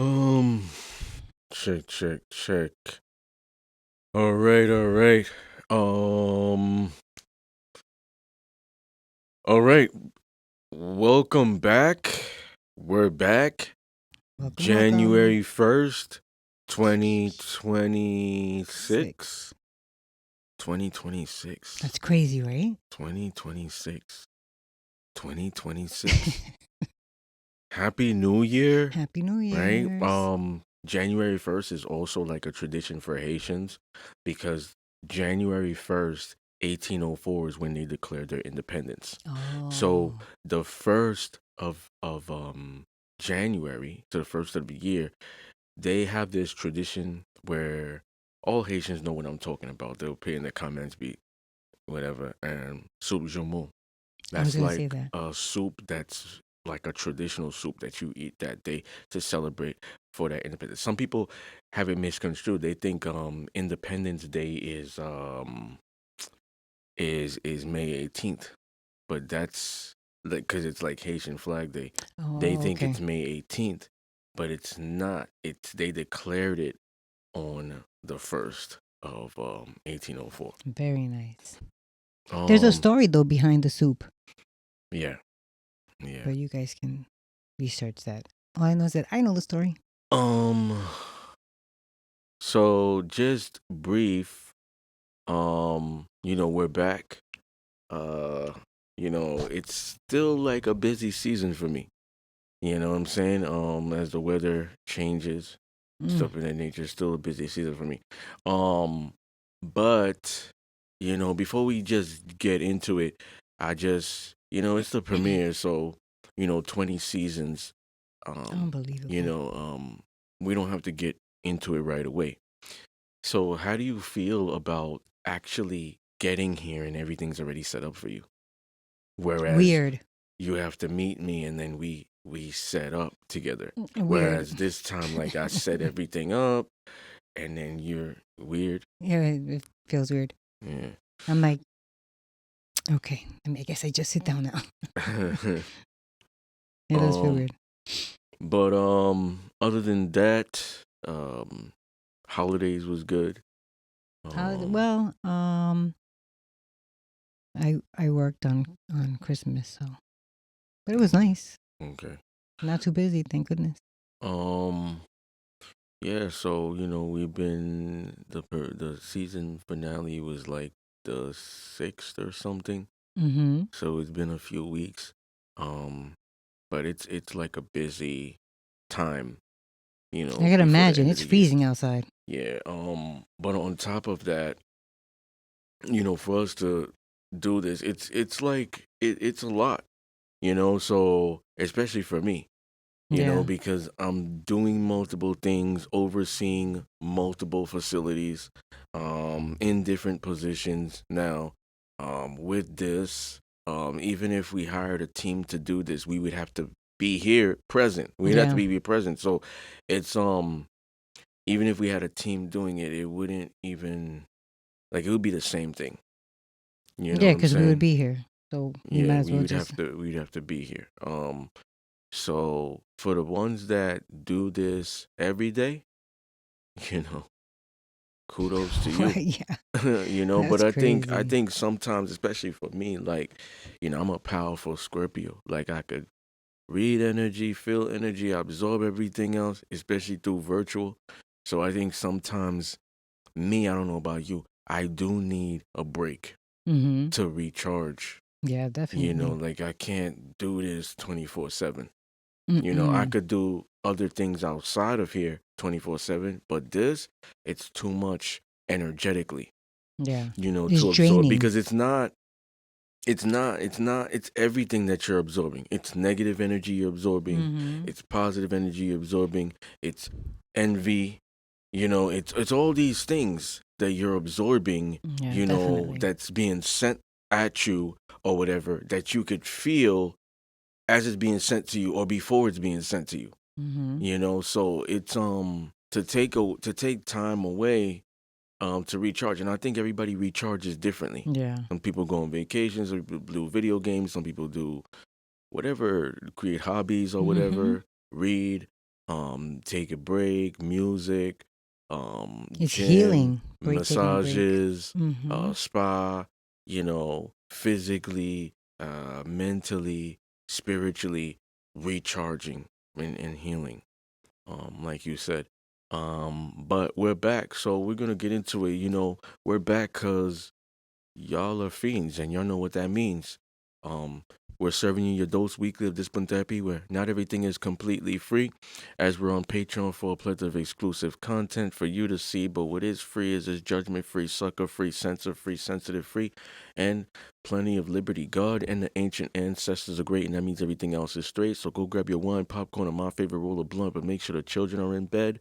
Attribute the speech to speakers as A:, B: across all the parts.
A: Um, check, check, check. All right, all right. Um, all right. Welcome back. We're back.
B: Welcome, welcome.
A: January 1st,
B: Six.
A: 2026. 2026.
B: That's crazy, right?
A: 2026. 2026. Happy New Year,
B: Happy New
A: right?
B: Year's.
A: January 1st is also like a tradition for Haitians because January 1st, 1804 is when they declared their independence. So
B: Oh,
A: the first of January to the first of the year, they have this tradition where all Haitians know what I'm talking about. They'll put in the comments, be whatever, and soup joumou.
B: I was
A: That's
B: gonna say
A: like
B: that.
A: a soup that's like a traditional soup that you eat that day to celebrate for that independence. Some people have it misconstrued. They think Independence Day is May 18th, but that's like because it's like Haitian Flag Day. They
B: Oh,
A: think
B: okay.
A: it's May 18th, but it's not. It's they declared it on the first of 1804.
B: Very nice. There's a
A: Um
B: story though behind the soup,
A: yeah, yeah.
B: but you guys can research that. All I know is that I know the story.
A: Um So just brief, we're back. Uh, it's still like a busy season for me. You know what I'm saying? As the weather changes,
B: Mm.
A: stuff of that nature, it's still a busy season for me. Um, but before we just get into it, I just it's the premiere, so 20 seasons. Um, you
B: Unbelievable.
A: know, um, we don't have to get into it right away. So, how do you feel about actually getting here and everything's already set up for you? Whereas
B: Weird.
A: you have to meet me and then we set up together.
B: Weird.
A: Whereas this time, like I set everything up and then you're weird.
B: Yeah, it feels weird.
A: Yeah.
B: I'm like, okay. I guess I just sit down now. It does feel
A: um,
B: weird.
A: but other than that, holidays was good.
B: How?
A: Um,
B: Well, I worked on Christmas, so but it was nice.
A: okay.
B: Not too busy, thank goodness.
A: Um, Yeah, so we've been the season finale was like the 6th or something.
B: Mm-hmm.
A: So it's been a few weeks. Um, but it's like a busy time,
B: I can
A: before the
B: imagine.
A: end of
B: It's
A: the year.
B: freezing outside.
A: Yeah. But on top of that, for us to do this, it's like it's a lot, so especially for me.
B: Yeah.
A: Because I'm doing multiple things, overseeing multiple facilities, in different positions now. With this, even if we hired a team to do this, we would have to be here present. We'd have to
B: Yeah.
A: be present. So it's even if we had a team doing it, it wouldn't even like it would be the same thing. You know
B: Yeah,
A: what I'm
B: because we would
A: saying?
B: be here. So we might
A: Yeah,
B: as
A: we
B: well
A: would
B: just.
A: have to we'd have to be here. So for the ones that do this every day, you know, kudos to you.
B: Yeah.
A: But
B: That's
A: I
B: crazy.
A: think sometimes, especially for me, like, I'm a powerful Scorpio. Like I could read energy, feel energy, absorb everything else, especially through virtual. So I think sometimes me, I don't know about you, I do need a break
B: Mm-hmm.
A: to recharge.
B: Yeah, definitely.
A: Like I can't do this 24/7. I
B: Mm-mm.
A: could do other things outside of here 24/7, but this, it's too much energetically,
B: Yeah. It's
A: to absorb
B: draining.
A: because it's everything that you're absorbing. It's negative energy you're absorbing,
B: Mm-hmm.
A: it's positive energy you're absorbing, it's envy, it's all these things that you're absorbing,
B: Yeah, definitely.
A: that's being sent at you or whatever that you could feel as it's being sent to you or before it's being sent to you.
B: Mm-hmm.
A: So it's to take time away to recharge, and I think everybody recharges differently.
B: Yeah.
A: Some people go on vacations, some people do video games, some people do whatever, create hobbies or
B: Mm-hmm.
A: whatever, read. take a break, music,
B: It's
A: gym,
B: healing. Break, taking a break.
A: massages,
B: Mm-hmm.
A: spa, physically, mentally, spiritually recharging and healing, like you said. But we're back, so we're gonna get into it. We're back because y'all are fiends, and y'all know what that means. Um, we're serving you your dose weekly of discipline therapy, where not everything is completely free, as we're on Patreon for a plethora of exclusive content for you to see. But what is free is judgment free, sucker free, censor free, sensitive free, and plenty of liberty. God and the ancient ancestors are great, and that means everything else is straight. So go grab your wine, popcorn, and my favorite roll of blunt, but make sure the children are in bed.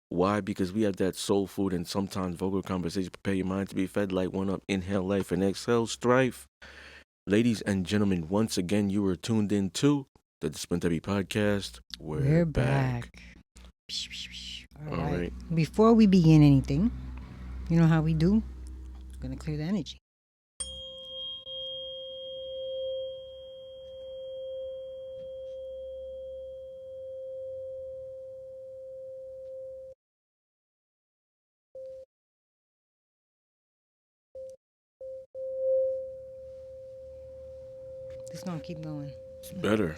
A: Why? Because we have that soul food and sometimes vulgar conversation. Prepare your mind to be fed. Light one up, inhale life, and exhale strife. Ladies and gentlemen, once again, you are tuned in to the Discipline Therapy Podcast. We're
B: We're back.
A: back.
B: All
A: All
B: right.
A: right.
B: Before we begin anything, you know how we do? I'm going to clear the energy. It's going to keep going.
A: It's better.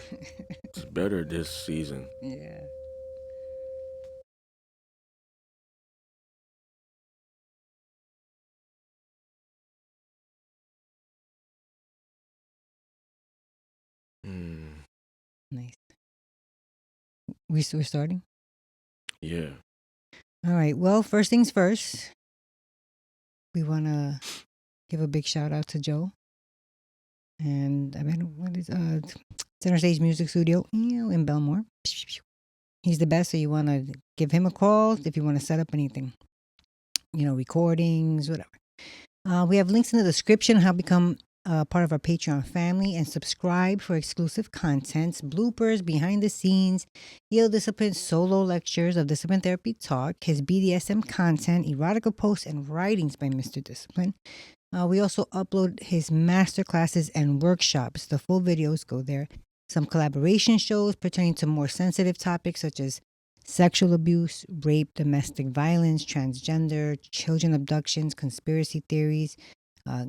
A: It's better this season.
B: Yeah.
A: Hmm.
B: Nice. We're starting?
A: Yeah.
B: All right. Well, first things first, we want to give a big shout out to Joe. And I mean, what is Center Stage Music Studio in Belmore. He's the best, so you want to give him a call if you want to set up anything, recordings, whatever. We have links in the description how to become part of our Patreon family and subscribe for exclusive contents, bloopers, behind the scenes, EO Discipline solo lectures of Discipline Therapy Talk, his BDSM content, erotica posts, and writings by Mr. Discipline. We also upload his master classes and workshops. The full videos go there. Some collaboration shows pertaining to more sensitive topics such as sexual abuse, rape, domestic violence, transgender, children abductions, conspiracy theories,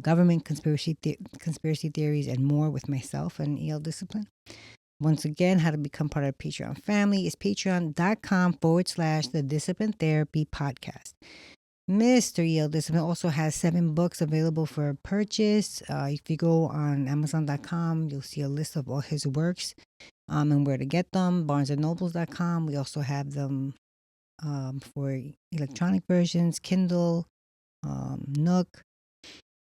B: government conspiracy theories, and more with myself and EL Discipline. Once again, how to become part of the Patreon family is patreon.com/the Discipline Therapy Podcast. Mr. EL Discipline also has 7 books available for purchase. If you go on Amazon.com, you'll see a list of all his works and where to get them. BarnesandNobles.com. We also have them for electronic versions, Kindle, Nook.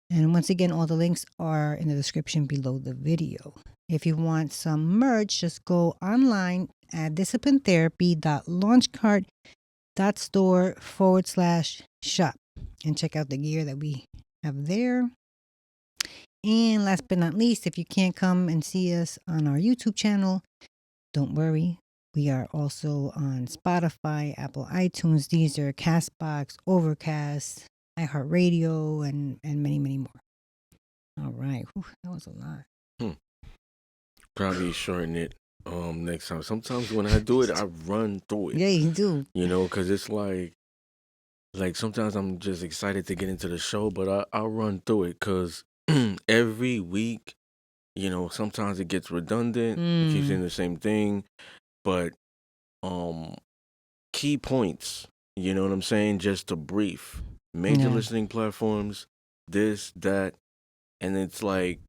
B: And once again, all the links are in the description below the video. If you want some merch, just go online at disciplinetherapy.launchcart.store/shop and check out the gear that we have there. And last but not least, if you can't come and see us on our YouTube channel, don't worry. We are also on Spotify, Apple iTunes, Deezer, Castbox, Overcast, iHeartRadio, and many, many more. All right. Whew, that was a lot.
A: Probably shorten it next time. Sometimes when I do it, I run through it.
B: Yeah, you do.
A: Because it's like sometimes I'm just excited to get into the show, but I'll run through it because every week, sometimes it gets redundant. It keeps saying the same thing, but key points, you know what I'm saying? Just to brief. Major listening platforms, this, that, and it's like,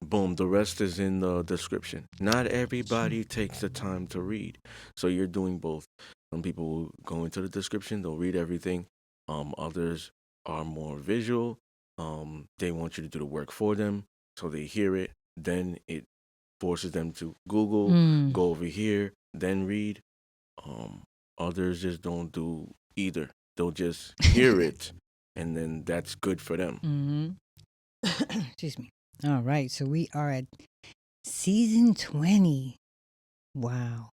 A: boom, the rest is in the description. Not everybody takes the time to read. So you're doing both. Some people will go into the description, they'll read everything. Others are more visual. They want you to do the work for them. So they hear it. Then it forces them to Google, go over here, then read. Others just don't do either. They'll just hear it, and then that's good for them.
B: Excuse me. All right, so we are at season 20. Wow.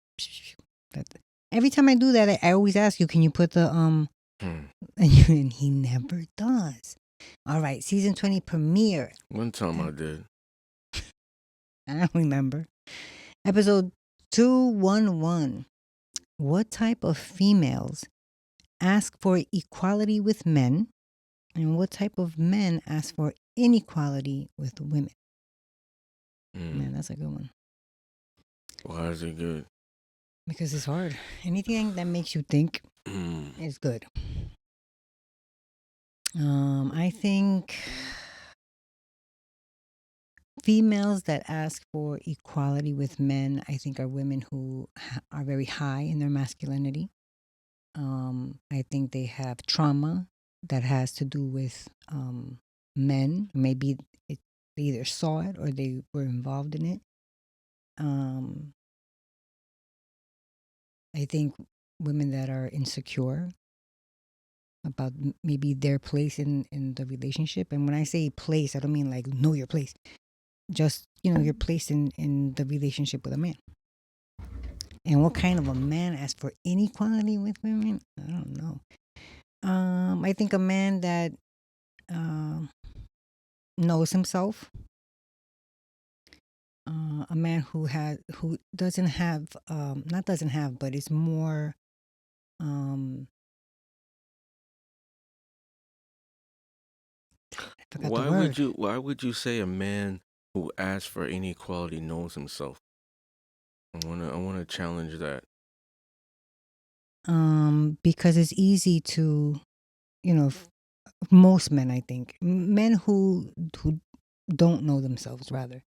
B: Every time I do that, I always ask you, can you put the and he never does. All right, season 20 premiere.
A: One time I did.
B: I don't remember. Episode 211. What type of females ask for equality with men, and what type of men ask for inequality with women? Man, that's a good one.
A: Why is it good?
B: Because it's hard. Anything that makes you think is good. I think females that ask for equality with men, I think, are women who are very high in their masculinity. I think they have trauma that has to do with men. Maybe they either saw it or they were involved in it. I think women that are insecure about maybe their place in the relationship. And when I say place, I don't mean like know your place. Just, your place in the relationship with a man. And what kind of a man asks for inequality with women? I don't know. I think a man that knows himself, a man who doesn't have, not doesn't have, but is more, I forgot the word.
A: Why would you say a man who asks for inequality knows himself? I wanna challenge that.
B: Because it's easy to, most men, I think, men who don't know themselves, rather.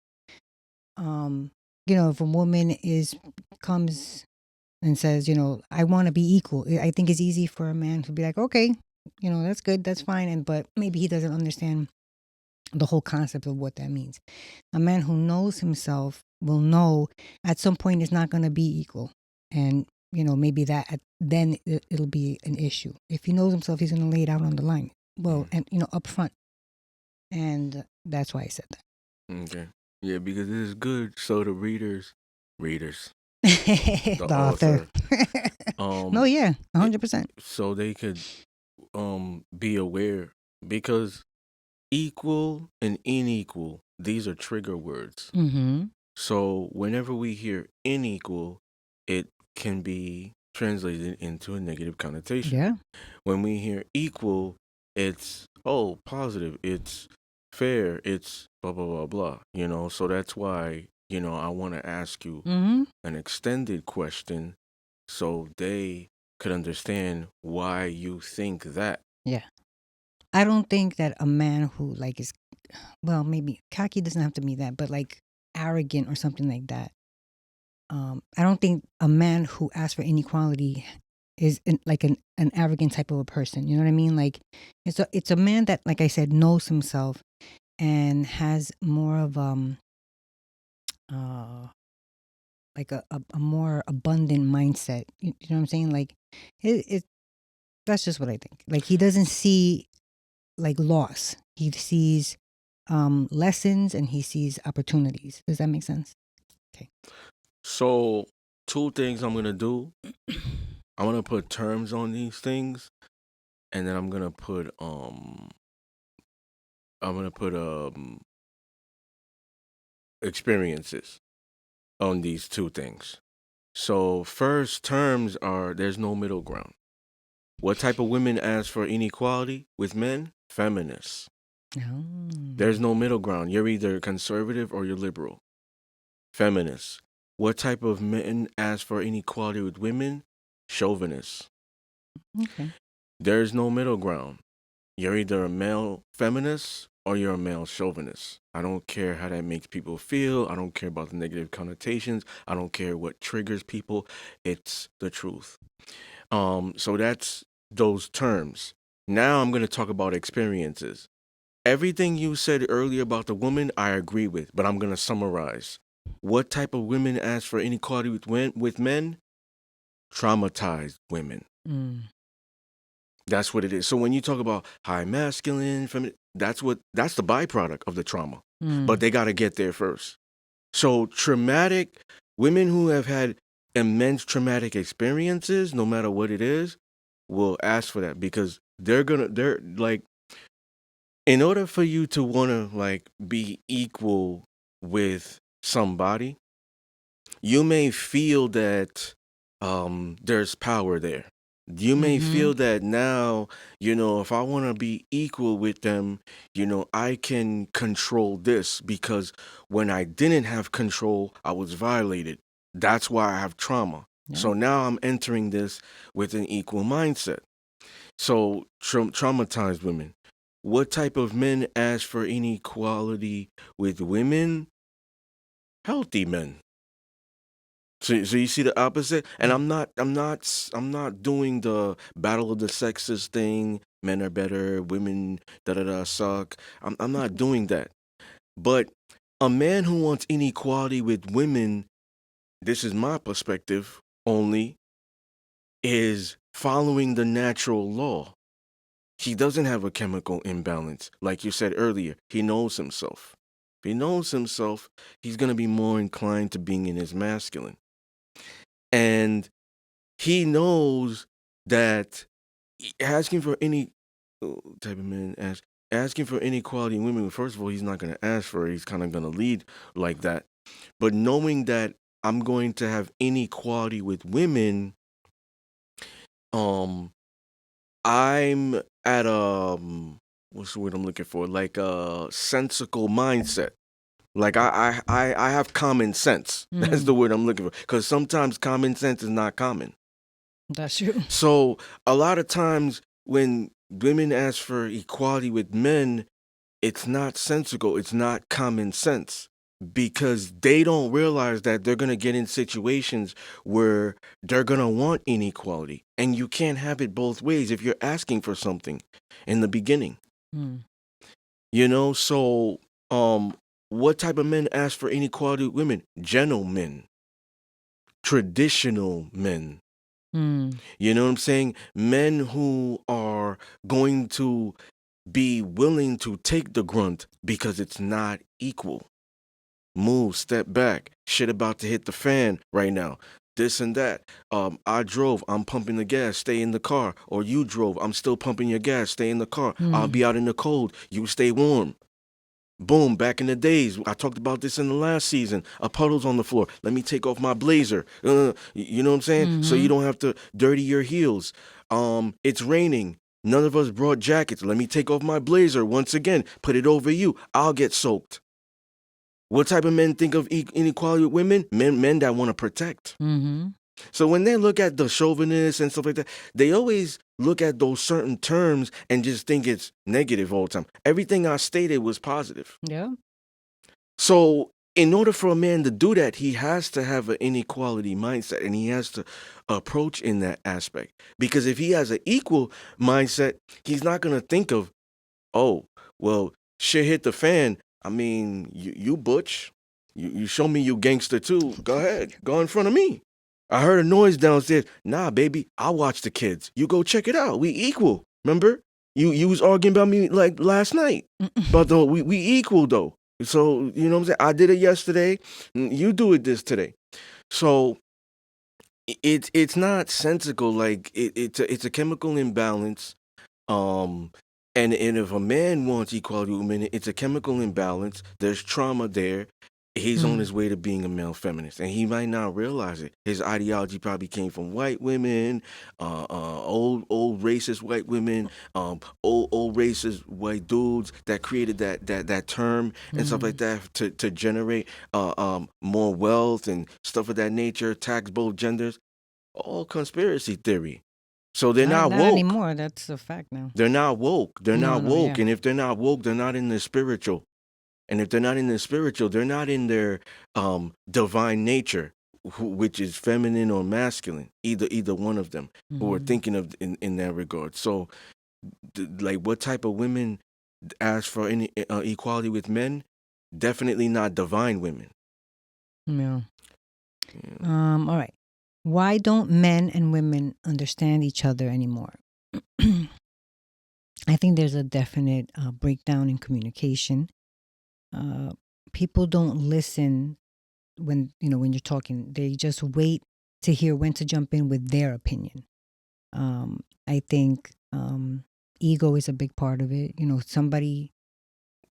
B: If a woman comes and says, I want to be equal, I think it's easy for a man to be like, okay, that's good, that's fine, but maybe he doesn't understand the whole concept of what that means. A man who knows himself will know at some point it's not going to be equal, and maybe then it'll be an issue. If he knows himself, he's going to lay it out on the line, well, and up front, and that's why I said that.
A: Okay. Yeah, because it is good so the readers,
B: The
A: the
B: author. No, yeah, 100%.
A: so they could be aware, because equal and unequal, these are trigger words.
B: Mm-hmm.
A: So whenever we hear unequal, it can be translated into a negative connotation.
B: Yeah.
A: When we hear equal, it's positive, it's fair, it's blah blah blah blah. So that's why I want to ask you
B: Mm-hmm.
A: an extended question so they could understand why you think that.
B: Yeah. I don't think that a man who is, well, maybe cocky doesn't have to be that, but arrogant or something like that. I don't think a man who asks for inequality is an arrogant type of a person. You know what I mean? Like it's a man that, like I said, knows himself and has more of uh like a more abundant mindset. You know what I'm saying? Like it that's just what I think. Like he doesn't see loss. He sees lessons and he sees opportunities. Does that make sense? Okay.
A: So, two things I'm gonna do. I'm gonna put terms on these things, and then I'm gonna put experiences on these two things. So, first terms are there's no middle ground. What type of women ask for inequality with men? Feminists.
B: Oh.
A: There's no middle ground. You're either conservative or you're liberal. Feminists. What type of men ask for inequality with women? Chauvinists.
B: Okay.
A: There's no middle ground. You're either a male feminist or you're a male chauvinist. I don't care how that makes people feel. I don't care about the negative connotations. I don't care what triggers people. It's the truth. So that's those terms. Now I'm going to talk about experiences. Everything you said earlier about the woman, I agree with, but I'm going to summarize. What type of women ask for inequality with men? Traumatized women. That's what it is. So when you talk about high masculine, feminine, that's the byproduct of the trauma. But they got to get there first. So traumatic women who have had immense traumatic experiences, no matter what it is, will ask for that because they're like, in order for you to want to be equal with somebody, you may feel that there's power there. You may
B: Mm-hmm.
A: feel that now, if I want to be equal with them, I can control this because when I didn't have control, I was violated. That's why I have trauma.
B: Yeah.
A: So now I'm entering this with an equal mindset. So, traumatized women. What type of men ask for inequality with women? Healthy men. So you see the opposite, and
B: Mm.
A: I'm not doing the battle of the sexes thing. Men are better, women da da da suck. I'm not doing that. But a man who wants inequality with women, this is my perspective only, is following the natural law. He doesn't have a chemical imbalance, like you said earlier. He knows himself. If he knows himself, he's gonna be more inclined to being in his masculine, and he knows that asking for any type of man asking for inequality in women. First of all, he's not going to ask for it. He's kind of going to lead like that. But knowing that I'm going to have inequality with women, um, I'm at what's the word I'm looking for? Like a sensical mindset. Like I have common sense. That's
B: Mm.
A: the word I'm looking for. Because sometimes common sense is not common.
B: That's true.
A: So a lot of times when women ask for equality with men, it's not sensical, it's not common sense because they don't realize that they're going to get in situations where they're going to want inequality. And you can't have it both ways if you're asking for something in the beginning.
B: Mm.
A: So what type of men ask for inequality with women? Gentlemen, traditional men.
B: Mm.
A: You know what I'm saying? Men who are going to be willing to take the grunt because it's not equal. Move, step back. Shit about to hit the fan right now. This and that. I drove. I'm pumping the gas. Stay in the car. Or you drove. I'm still pumping your gas. Stay in the car. I'll
B: Mm.
A: be out in the cold. You stay warm. Boom, back in the days, I talked about this in the last season. A puddle's on the floor. Let me take off my blazer. You know what I'm saying? So you
B: Mm-hmm.
A: don't have to dirty your heels. It's raining. None of us brought jackets. Let me take off my blazer once again. Put it over you. I'll get soaked. What type of men think of inequality with women? Men that want to protect.
B: Mm-hmm.
A: So when they look at the chauvinists and stuff like that, they always look at those certain terms and just think it's negative all the time. Everything I stated was positive.
B: Yeah.
A: So, in order for a man to do that, he has to have an inequality mindset and he has to approach in that aspect. Because if he has an equal mindset, he's not going to think of, oh, well, shit hit the fan. I mean, you butch. You show me you gangster too. Go ahead. Go in front of me. I heard a noise downstairs. Nah, baby, I'll watch the kids. You go check it out. We equal. Remember? You was arguing about me like last night. But though we equal though. So you know what I'm saying? I did it yesterday. You do it this today. So it's not sensical. Like it's a chemical imbalance. Um, and if a man wants equality with women, it's a chemical imbalance. There's trauma there. He's on
B: Mm.
A: his way to being a male feminist, and he might not realize it. His ideology probably came from white women, old racist white women, old racist white dudes that created that term and stuff like
B: Mm.
A: that to generate more wealth and stuff of that nature, tax both genders. All conspiracy theory. So they're
B: Not
A: not
B: not
A: woke.
B: anymore. That's a fact now.
A: They're not woke. They're
B: No,
A: not
B: no,
A: woke.
B: yeah.
A: And if they're not woke, they're not in the spiritual. And if they're not in the spiritual, they're not in their divine nature, which is feminine or masculine. Either one of them who are
B: Mm-hmm.
A: thinking of in that regard. So, like, what type of women ask for any equality with men? Definitely not divine women.
B: Yeah.
A: Yeah.
B: All right. Why don't men and women understand each other anymore? I think there's a definite breakdown in communication. Uh, People don't listen when you're talking. They just wait to hear when to jump in with their opinion. I think ego is a big part of it. Somebody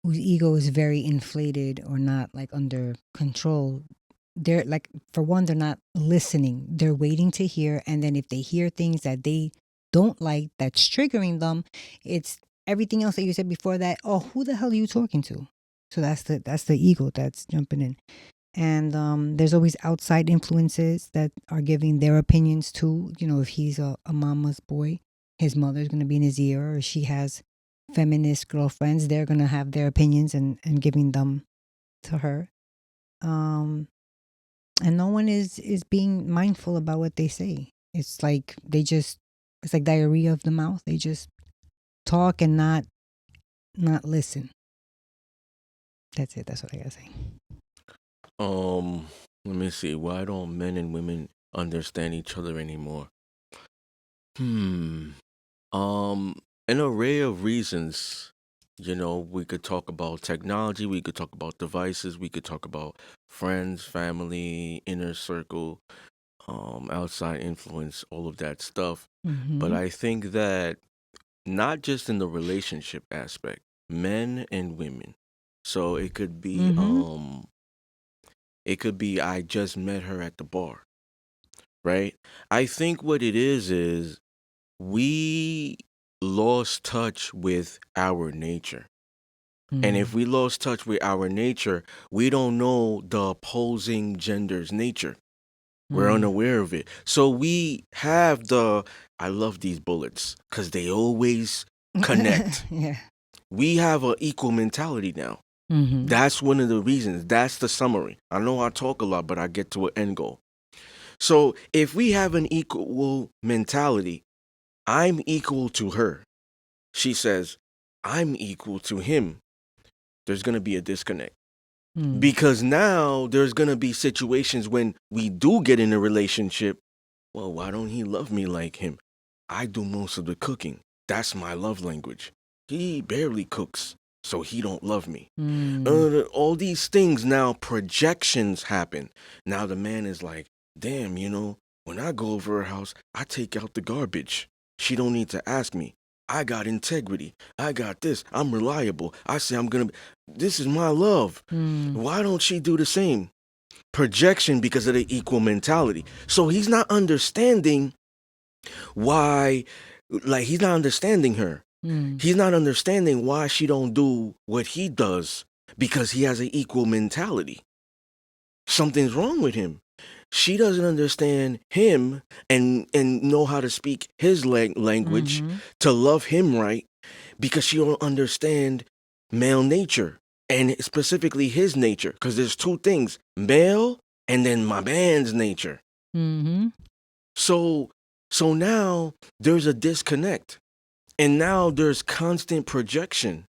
B: whose ego is very inflated or not like under control, they're like, for one, they're not listening. They're waiting to hear, and then if they hear things that they don't like that's triggering them, it's everything else that you said before that. Oh, who the hell are you talking to? So that's the ego that's jumping in. And there's always outside influences that are giving their opinions too. If he's a mama's boy, his mother's going to be in his ear, or she has feminist girlfriends, they're going to have their opinions and giving them to her. um and no one is being mindful about what they say. It's like diarrhea of the mouth. They just talk and not listen. That's it. That's what I gotta say.
A: Um, Let me see. Why don't men and women understand each other anymore? Hmm. An array of reasons. We could talk about technology, we could talk about devices, we could talk about friends, family, inner circle, outside influence, all of that stuff. But
B: Mm-hmm.
A: I think that not just in the relationship aspect, men and women. So
B: Mm-hmm.
A: it could be I just met her at the bar, right? I think what it is we lost touch with our nature. And if we lost touch with our nature, we don't know the opposing gender's nature. We're
B: Mm-hmm.
A: unaware of it. So we have I love these bullets because they always connect.
B: Yeah.
A: We have an equal mentality now.
B: Mm-hmm.
A: That's one of the reasons. That's the summary. I know I talk a lot, but I get to an end goal. So if we have an equal mentality, I'm equal to her. She says, I'm equal to him. There's going to be a disconnect.
B: Mm.
A: Because now there's going to be situations when we do get in a relationship. Well, why don't he love me like him? I do most of the cooking. That's my love language. He barely cooks, so he don't love me.
B: Mm.
A: All these things now, projections happen. Now the man is like, damn, when I go over her house, I take out the garbage. She don't need to ask me. I got integrity. I got this. I'm reliable. I say this is my love.
B: Mm.
A: Why don't she do the same? Projection because of the equal mentality. So he's not understanding why, like he's not understanding her.
B: Mm.
A: He's not understanding why she don't do what he does because he has an equal mentality. Something's wrong with him. She doesn't understand him and know how to speak his language
B: Mm-hmm.
A: to love him right because she don't understand male nature and specifically his nature because there's two things, male and then my man's nature.
B: Mm-hmm.
A: So so now there's a disconnect and now there's constant projection.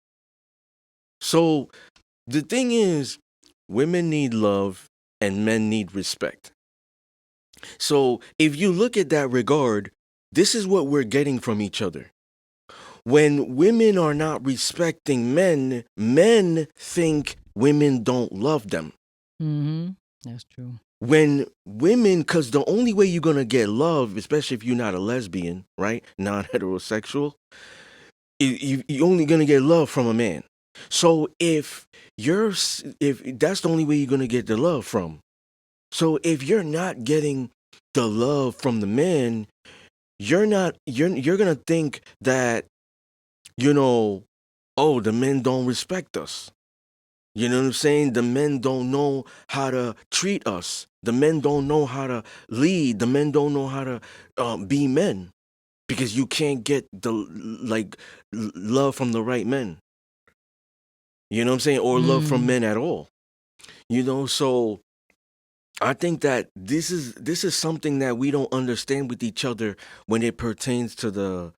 A: So the thing is, women need love and men need respect. So if you look at that regard, this is what we're getting from each other. When women are not respecting men, men think women don't love them.
B: Mm-hmm. That's true.
A: When women, because the only way you're going to get love, especially if you're not a lesbian, right? Non heterosexual, you're only going to get love from a man. So if that's the only way you're going to get the love from. So if you're not getting the love from the man, you're going to think that, you know, oh, the men don't respect us. You know what I'm saying? The men don't know how to treat us. The men don't know how to lead. The men don't know how to be men because you can't get the love from the right men. You know what I'm saying? Or love from
B: Mm.
A: men at all. So I think that this is something that we don't understand with each other when it pertains to the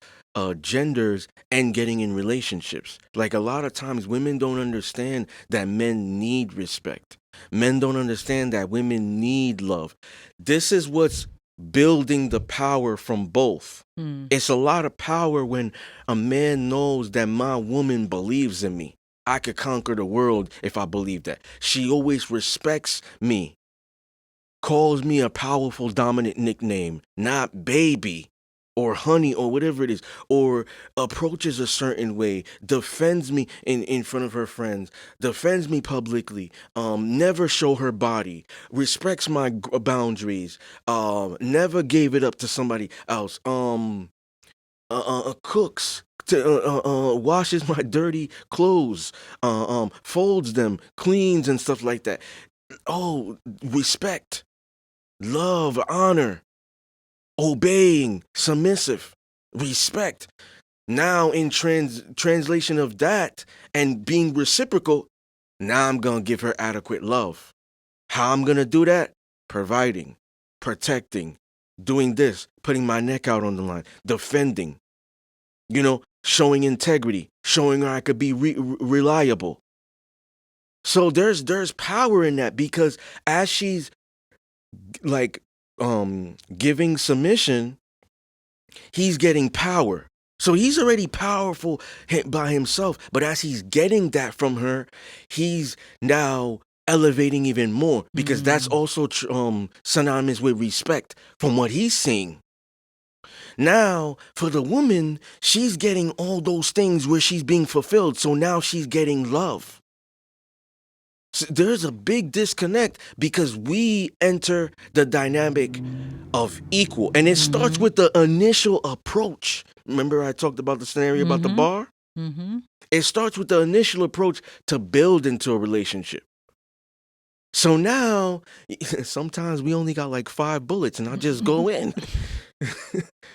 A: genders and getting in relationships. Like a lot of times, women don't understand that men need respect. Men don't understand that women need love. This is what's building the power from both.
B: Mm.
A: It's a lot of power when a man knows that my woman believes in me. I could conquer the world if I believe that. She always respects me, calls me a powerful dominant nickname, not baby or honey or whatever it is, or approaches a certain way, defends me in front of her friends, defends me publicly, never show her body, respects my boundaries, never gave it up to somebody else, cooks, washes my dirty clothes, folds them, cleans and stuff like that. Oh, respect, love, honor, obeying, submissive, respect. Now in translation of that and being reciprocal, now I'm gonna give her adequate love. How I'm gonna do that? Providing, protecting, doing this, putting my neck out on the line, defending, showing integrity, showing her I could be reliable. So there's power in that, because as she's like giving submission, he's getting power. So he's already powerful by himself, but as he's getting that from her, he's now elevating even more, because that's also synonymous with respect from what he's seeing. Now, for the woman, she's getting all those things where she's being fulfilled. So now she's getting love. So there's a big disconnect, because we enter the dynamic of equal. And it starts with the initial approach. Remember I talked about the scenario about the bar? It starts with the initial approach to build into a relationship. So now, sometimes we only got like 5 bullets, and I just go in.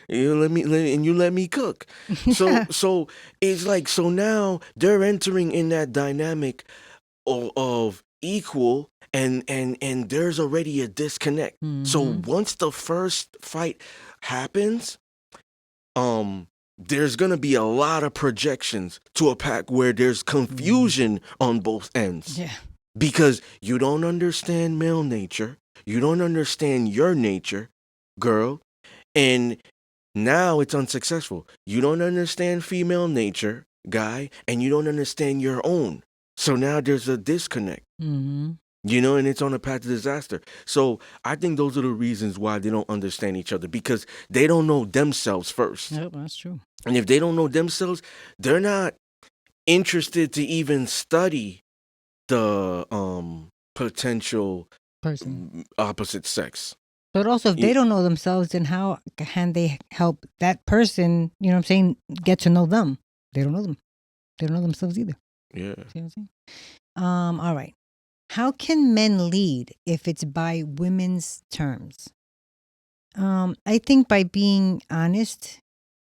A: You let me cook. So it's like, so now they're entering in that dynamic of equal, and there's already a disconnect. So once the first fight happens, there's gonna be a lot of projections to a pack where there's confusion on both ends.
B: Yeah.
A: Because you don't understand male nature, you don't understand your nature, girl, and now it's unsuccessful. You don't understand female nature, guy, and you don't understand your own. So now there's a disconnect. And it's on a path to disaster. So I think those are the reasons why they don't understand each other, because they don't know themselves first.
B: Yep, that's true.
A: And if they don't know themselves, they're not interested to even study the potential
B: Person.
A: opposite sex.
B: But also, if they don't know themselves, then how can they help that person, get to know them? They don't know them. They don't know themselves either.
A: Yeah.
B: See what I'm saying? All right. How can men lead if it's by women's terms? I think by being honest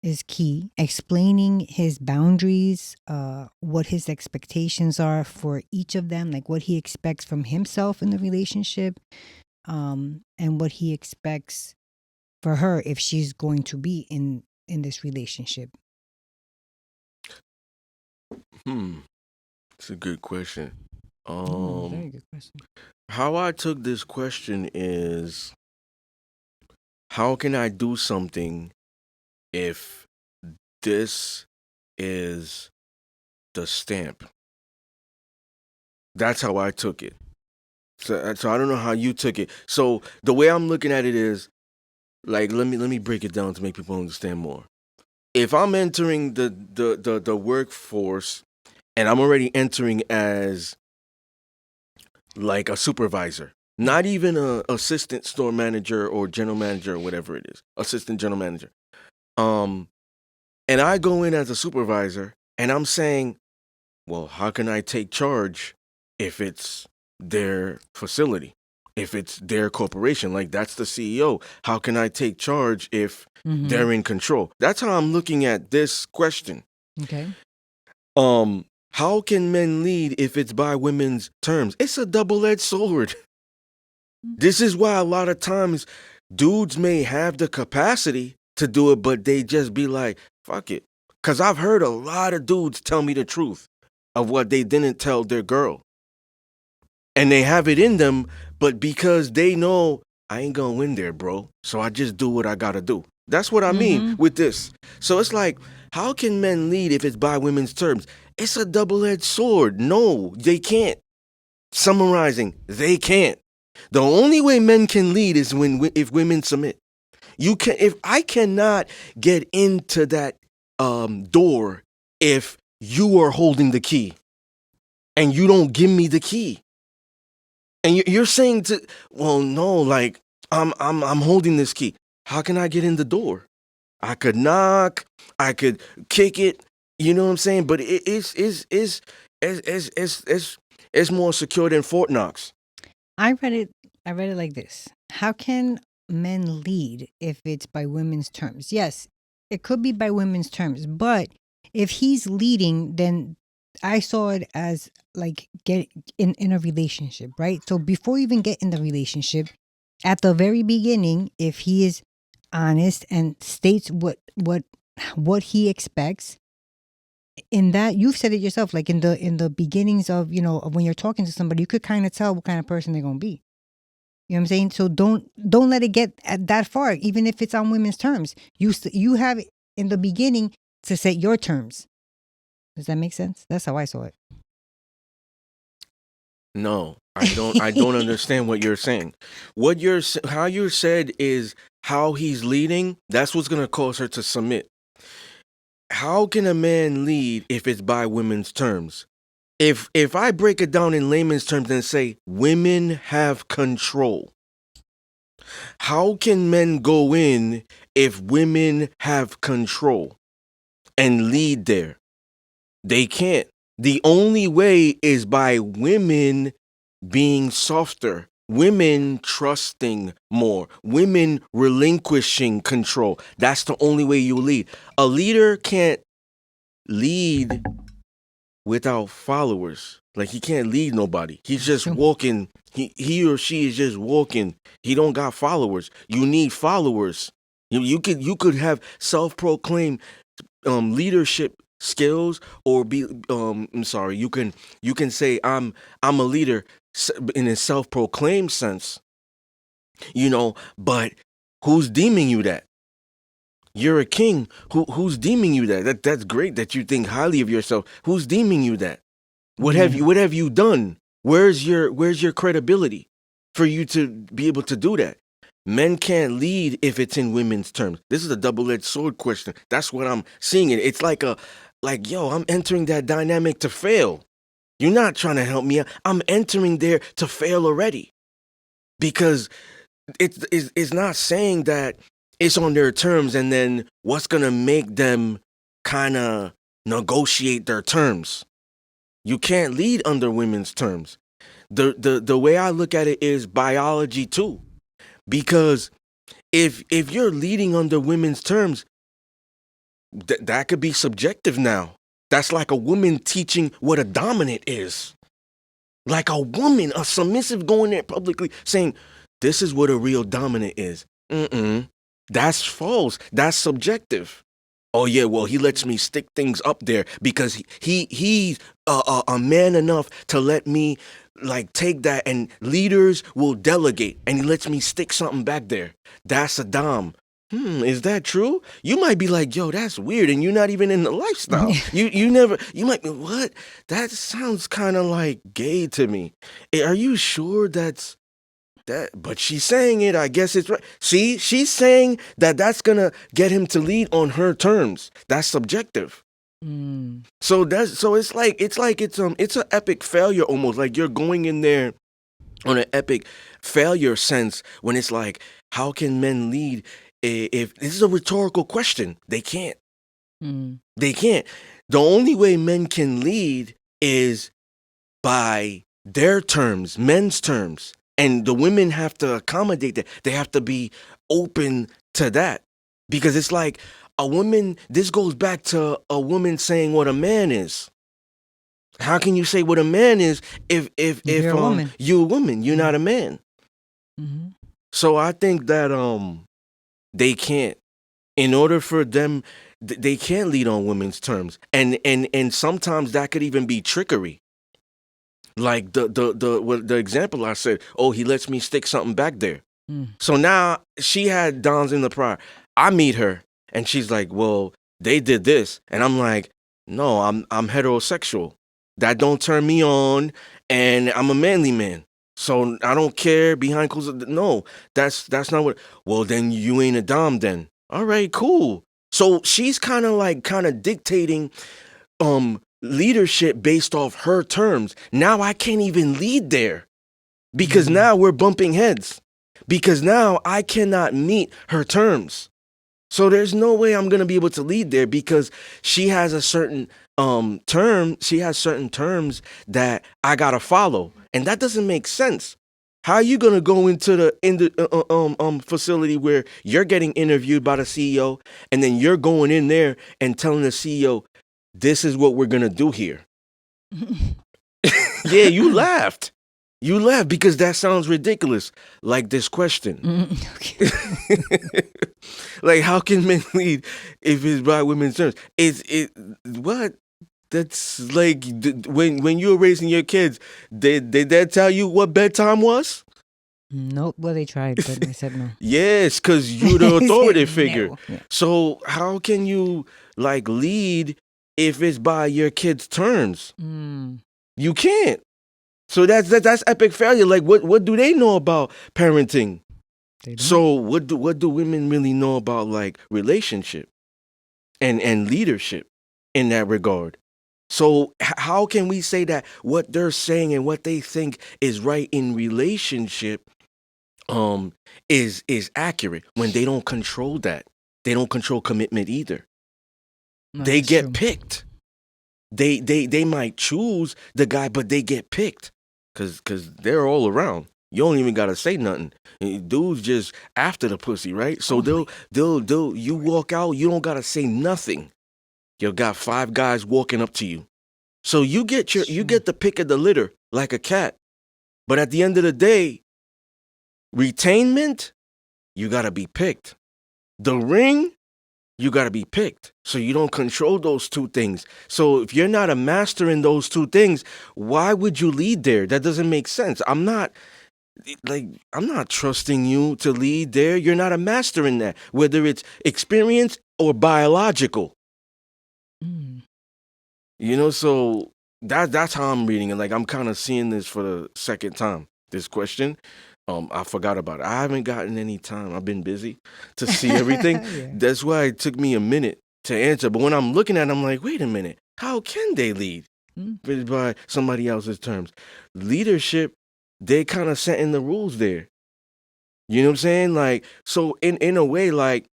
B: is key. Explaining his boundaries, what his expectations are for each of them, like what he expects from himself in the relationship, and what he expects for her if she's going to be in this relationship.
A: It's a good question.
B: Very good question.
A: How I took this question is, how can I do something if this is the stamp? That's how I took it. So I don't know how you took it. So the way I'm looking at it is, like, let me break it down to make people understand more. If I'm entering the workforce, and I'm already entering as like a supervisor, not even a assistant store manager or general manager or whatever it is, assistant general manager. And I go in as a supervisor, and I'm saying, well, how can I take charge if it's their facility, if it's their corporation? Like, that's the CEO. How can I take charge if they're in control? That's how I'm looking at this question.
B: Okay.
A: How can men lead if it's by women's terms? It's a double-edged sword. This is why a lot of times dudes may have the capacity to do it, but they just be like, fuck it. Because I've heard a lot of dudes tell me the truth of what they didn't tell their girl. And they have it in them, but because they know I ain't gonna win there, bro, so I just do what I gotta do. That's what I mean with this. So it's like, how can men lead if it's by women's terms? It's a double-edged sword. No, they can't. Summarizing, they can't. The only way men can lead is if women submit. You can if I cannot get into that door if you are holding the key and you don't give me the key. And you're saying to, well, no, like I'm holding this key. How can I get in the door? I could knock, I could kick it. You know what I'm saying? But it's more secure than Fort Knox.
B: I read it. I read it like this: how can men lead if it's by women's terms? Yes, it could be by women's terms, but if he's leading, then I saw it as like get in a relationship, right? So before you even get in the relationship, at the very beginning, if he is honest and states what he expects, in that you've said it yourself, like in the beginnings of, of when you're talking to somebody, you could kind of tell what kind of person they're gonna be. You know what I'm saying? So don't let it get at that far, even if it's on women's terms. You have it in the beginning to set your terms. Does that make sense? That's how I saw it.
A: No, I don't. I don't understand what you're saying. How you said is how he's leading. That's what's gonna cause her to submit. How can a man lead if it's by women's terms? If I break it down in layman's terms and say women have control, how can men go in if women have control and lead there? They can't. The only way is by women being softer, women trusting more, women relinquishing control. That's the only way you lead. A leader can't lead without followers. Like he can't lead nobody. He's just walking. He or she is just walking. He don't got followers. You need followers. You could have self-proclaimed leadership skills or be I'm sorry, you can say I'm a leader in a self-proclaimed sense, but who's deeming you that? You're a king. Who's deeming you that? That's great that you think highly of yourself. Who's deeming you that? What have you done? Where's your credibility for you to be able to do that? Men can't lead if it's in women's terms. This is a double-edged sword question. That's what I'm seeing it. It's like yo, I'm entering that dynamic to fail. You're not trying to help me out. I'm entering there to fail already. Because it's not saying that it's on their terms and then what's gonna make them kind of negotiate their terms. You can't lead under women's terms. The way I look at it is biology too. Because if you're leading under women's terms, that could be subjective now. That's like a woman teaching what a dominant is. Like a woman, a submissive going there publicly saying, this is what a real dominant is. That's false. That's subjective. Oh yeah, well he lets me stick things up there because he's a man enough to let me like take that, and leaders will delegate, and he lets me stick something back there. That's a dom. Is that true? You might be like, yo, that's weird, and you're not even in the lifestyle. You might be, what? That sounds kind of like gay to me. Are you sure that's that? But she's saying it. I guess it's right. See, she's saying that that's gonna get him to lead on her terms. That's subjective. So it's an epic failure almost. Like you're going in there on an epic failure sense when it's like, how can men lead? If this is a rhetorical question, they can't. They can't. The only way men can lead is by their terms, men's terms. And the women have to accommodate that. They have to be open to that. Because it's like a woman, this goes back to a woman saying what a man is. How can you say what a man is if
B: you're a woman?
A: You're a woman, you're not a man. So I think that they can't. In order for them, they can't lead on women's terms, and sometimes that could even be trickery. Like the example I said, oh, he lets me stick something back there. So now she had dons in the prior. I meet her and she's like, well, they did this, and I'm like, no, I'm heterosexual. That don't turn me on, and I'm a manly man. So I don't care behind closed. No, that's not what. Well, then you ain't a dom. Then all right, cool. So she's kind of dictating leadership based off her terms. Now I can't even lead there because now we're bumping heads because now I cannot meet her terms. So there's no way I'm gonna be able to lead there because she has a certain she has certain terms that I gotta follow, and that doesn't make sense. How are you gonna go into the facility where you're getting interviewed by the CEO, and then you're going in there and telling the CEO, "This is what we're gonna do here." Yeah, you laughed. You laughed because that sounds ridiculous. Like this question.
B: Okay.
A: Like, how can men lead if it's by women's terms? It's it what? That's like when you were raising your kids, did they tell you what bedtime was?
B: Nope. Well, they tried, but I said no.
A: Yes, because you're the
B: He said
A: authority figure.
B: no. Yeah.
A: So how can you like lead if it's by your kids' terms? You can't. So that's epic failure. Like what do they know about parenting?
B: They don't.
A: So what do women really know about like relationship and leadership in that regard? So how can we say that what they're saying and what they think is right in relationship is accurate when they don't control that? They don't control commitment either.
B: No,
A: They
B: that's
A: get
B: true.
A: picked. They might choose the guy, but they get picked because they're all around. You don't even gotta say nothing. Dudes just after the pussy, right? So they'll you walk out, you don't gotta say nothing. You got 5 guys walking up to you. So you get the pick of the litter like a cat. But at the end of the day, retainment, you gotta be picked. The ring, you gotta be picked. So you don't control those two things. So if you're not a master in those two things, why would you lead there? That doesn't make sense. I'm not trusting you to lead there. You're not a master in that, whether it's experience or biological. So that's how I'm reading it. Like I'm kind of seeing this for the second time. This question, I forgot about it. I haven't gotten any time. I've been busy to see everything.
B: Yeah.
A: That's why it took me a minute to answer. But when I'm looking at it, I'm like, wait a minute. How can they lead by somebody else's terms? Leadership, they kind of setting the rules there. You know what I'm saying? Like, so in a way, like,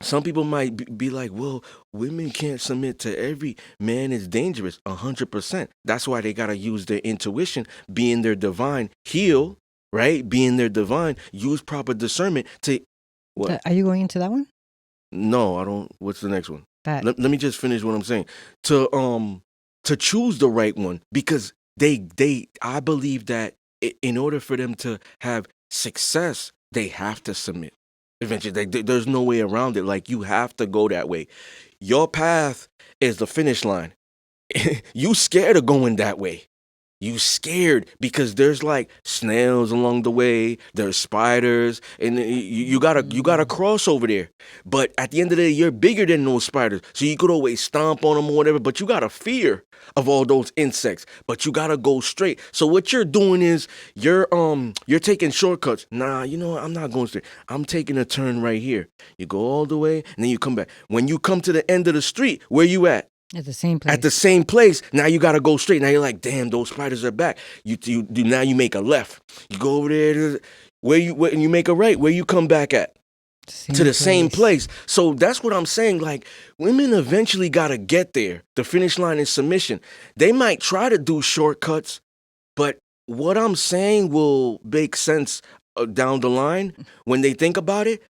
A: some people might be like, well, women can't submit to every man is dangerous 100%. That's why they got to use their intuition, being their divine heal, right? Being their divine, use proper discernment to what?
B: Are you going into that one?
A: No, I don't. What's the next one?
B: That.
A: Let me just finish what I'm saying. To choose the right one because I believe that in order for them to have success, they have to submit. Eventually, there's no way around it. Like you have to go that way. Your path is the finish line. You scared of going that way. You scared because there's like snails along the way. There's spiders, and you gotta cross over there. But at the end of the day, you're bigger than those spiders, so you could always stomp on them or whatever. But you got a fear of all those insects. But you gotta go straight. So what you're doing is you're taking shortcuts. Nah, you know what? I'm not going straight. I'm taking a turn right here. You go all the way, and then you come back. When you come to the end of the street, where you at?
B: At the same place.
A: At the same place. Now you gotta go straight. Now you're like, damn, those spiders are back. You do now. You make a left. You go over there. Where you make a right. Where you come back at? To the same place. So that's what I'm saying. Like women eventually gotta get there. The finish line is submission. They might try to do shortcuts, but what I'm saying will make sense down the line when they think about it.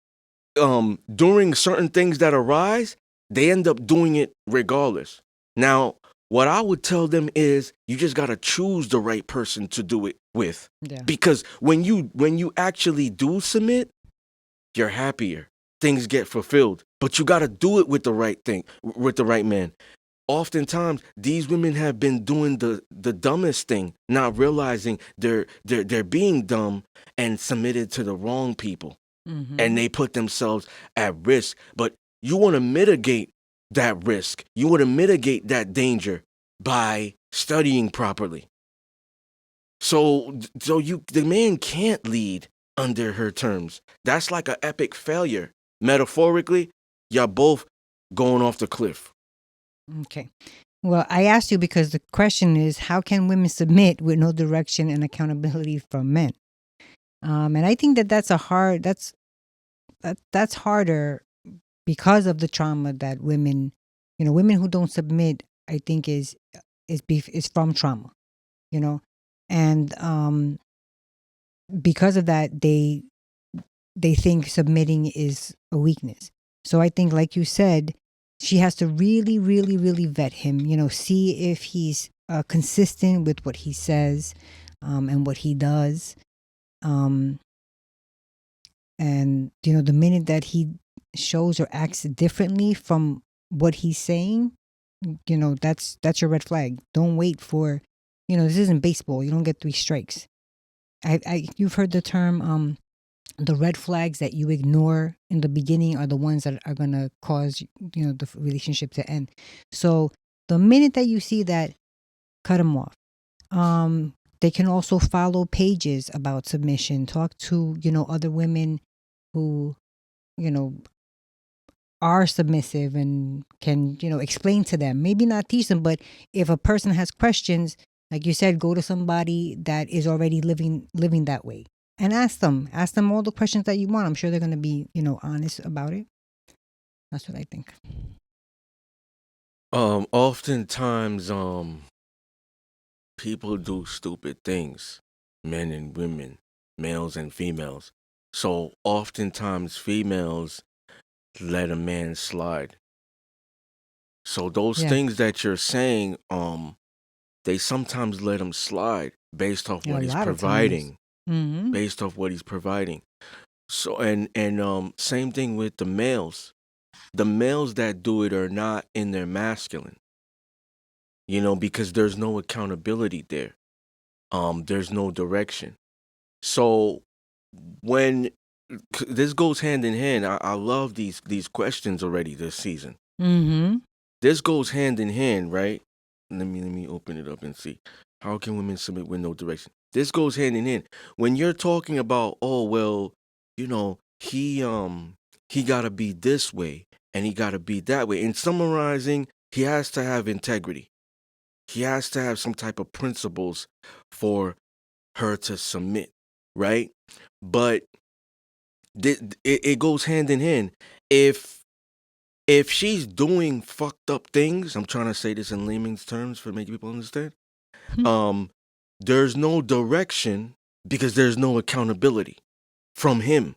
A: During certain things that arise, they end up doing it regardless. Now, what I would tell them is you just got to choose the right person to do it with.
B: Yeah.
A: Because when you actually do submit, you're happier. Things get fulfilled. But you got to do it with the right thing, with the right man. Oftentimes, these women have been doing the dumbest thing, not realizing they're being dumb and submitted to the wrong people. And they put themselves at risk. But you want to mitigate that risk. You want to mitigate that danger by studying properly. So the man can't lead under her terms. That's like an epic failure. Metaphorically, y'all both going off the cliff.
B: Okay. Well, I asked you because the question is, how can women submit with no direction and accountability from men? And I think that that's harder because of the trauma that women who don't submit, I think is from trauma, you know, and because of that, they think submitting is a weakness. So I think, like you said, she has to really, really, really vet him. See if he's consistent with what he says, and what he does. Um, and the minute that he shows or acts differently from what he's saying, that's your red flag. Don't wait for, this isn't baseball. You don't get three strikes. You've heard the term, the red flags that you ignore in the beginning are the ones that are going to cause the relationship to end. So the minute that you see that, cut them off. They can also follow pages about submission, talk to other women who you know are submissive and can explain to them, maybe not teach them, but if a person has questions, like you said, go to somebody that is already living that way and ask them all the questions that you want. I'm sure they're going to be honest about it. That's what I think.
A: Oftentimes, people do stupid things, men and women, males and females. So oftentimes females let a man slide. So those
B: Yeah.
A: things that you're saying, they sometimes let him slide based off
B: Yeah,
A: what
B: a
A: he's
B: lot of times.
A: providing.
B: Hmm.
A: Based off what he's providing. So and same thing with the males. The males that do it are not in their masculine, because there's no accountability there. There's no direction. So when this goes hand in hand, I love these questions already this season.
B: Hmm.
A: This goes hand in hand, right? Let me open it up and see. How can women submit with no direction? This goes hand in hand. When you're talking about, oh well, he gotta be this way and he gotta be that way. In summarizing, he has to have integrity. He has to have some type of principles for her to submit, right? But it goes hand in hand. If she's doing fucked up things, I'm trying to say this in layman's terms for making people understand. Um, there's no direction because there's no accountability from him.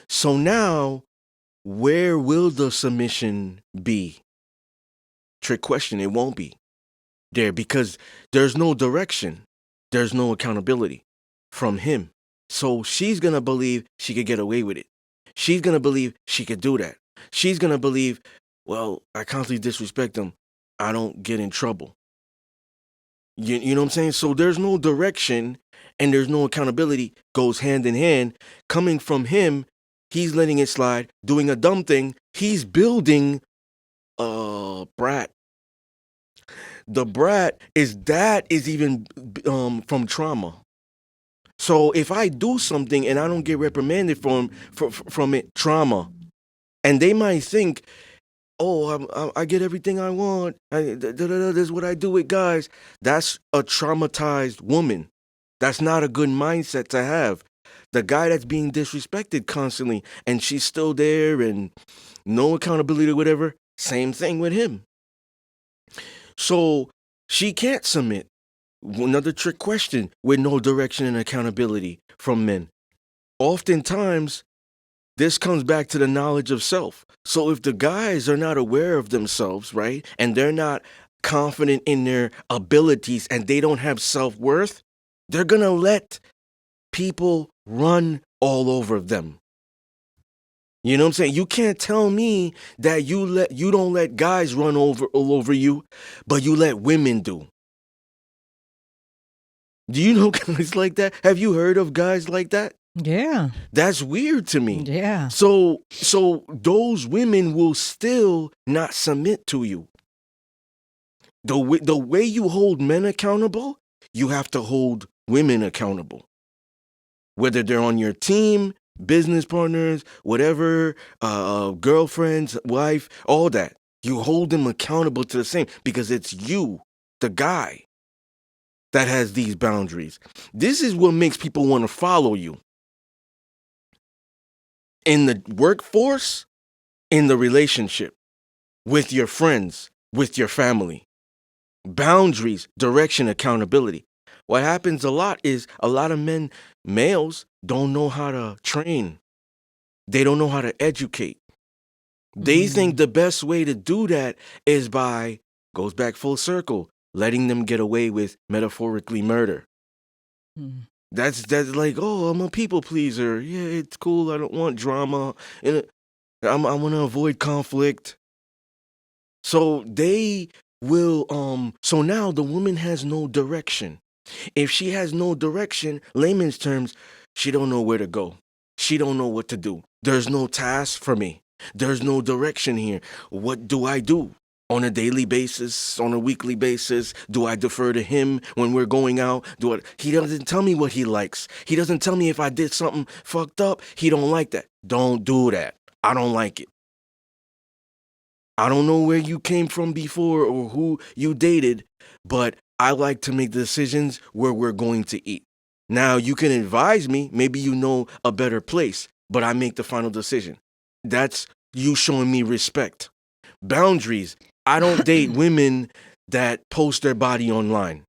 A: So now, where will the submission be? Trick question. It won't be there because there's no direction. There's no accountability from him. So she's gonna believe she could get away with it. She's gonna believe she could do that. She's gonna believe, well, I constantly disrespect him. I don't get in trouble. You know what I'm saying? So there's no direction and there's no accountability. Goes hand in hand. Coming from him, he's letting it slide, doing a dumb thing. He's building a brat. The brat is even from trauma. So if I do something and I don't get reprimanded from it, trauma, and they might think, oh, I get everything I want. This is what I do with guys. That's a traumatized woman. That's not a good mindset to have. The guy that's being disrespected constantly, and she's still there, and no accountability or whatever. Same thing with him. So she can't submit. Another trick question with no direction and accountability from men. Oftentimes, this comes back to the knowledge of self. So if the guys are not aware of themselves, right, and they're not confident in their abilities and they don't have self worth, they're going to let people run all over them. You know what I'm saying? You can't tell me that you don't let guys run all over you, but you let women do. Do you know guys like that? Have you heard of guys like that?
B: Yeah.
A: That's weird to me.
B: Yeah.
A: So those women will still not submit to you. The way you hold men accountable, you have to hold women accountable. Whether they're on your team, business partners, whatever, girlfriends, wife, all that. You hold them accountable to the same because it's you, the guy, that has these boundaries. This is what makes people want to follow you. In the workforce, in the relationship, with your friends, with your family. Boundaries, direction, accountability. What happens a lot is a lot of males don't know how to train. They don't know how to educate. They think the best way to do that is by, goes back full circle, letting them get away with metaphorically murder. That's like, oh, I'm a people pleaser. Yeah, it's cool. I don't want drama. And I want to avoid conflict. So they will, so now the woman has no direction. If she has no direction, layman's terms, she don't know where to go. She don't know what to do. There's no task for me. There's no direction here. What do I do? On a daily basis, on a weekly basis? Do I defer to him when we're going out? He doesn't tell me what he likes. He doesn't tell me if I did something fucked up. He don't like that. Don't do that. I don't like it. I don't know where you came from before or who you dated, but I like to make decisions where we're going to eat. Now, you can advise me. Maybe you know a better place, but I make the final decision. That's you showing me respect. Boundaries. I don't date women that post their body online.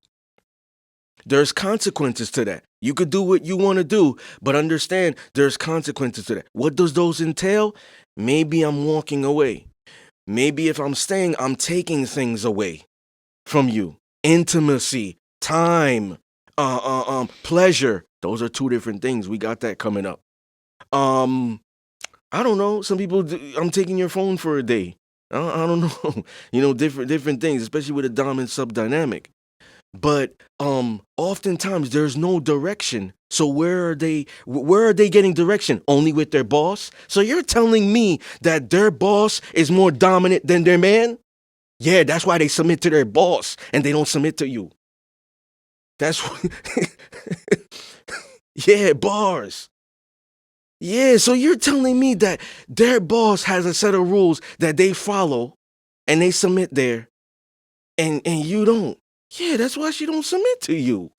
A: There's consequences to that. You could do what you want to do, but understand there's consequences to that. What does those entail? Maybe I'm walking away. Maybe if I'm staying, I'm taking things away from you. Intimacy, time, pleasure. Those are two different things. We got that coming up. I don't know. Some people, I'm taking your phone for a day. I don't know. Different things, especially with a dom and sub dynamic. But oftentimes there's no direction. So where are they getting direction? Only with their boss? So you're telling me that their boss is more dominant than their man? Yeah, that's why they submit to their boss and they don't submit to you. That's yeah, bars. Yeah, so you're telling me that their boss has a set of rules that they follow and they submit there and you don't. Yeah, that's why she don't submit to you.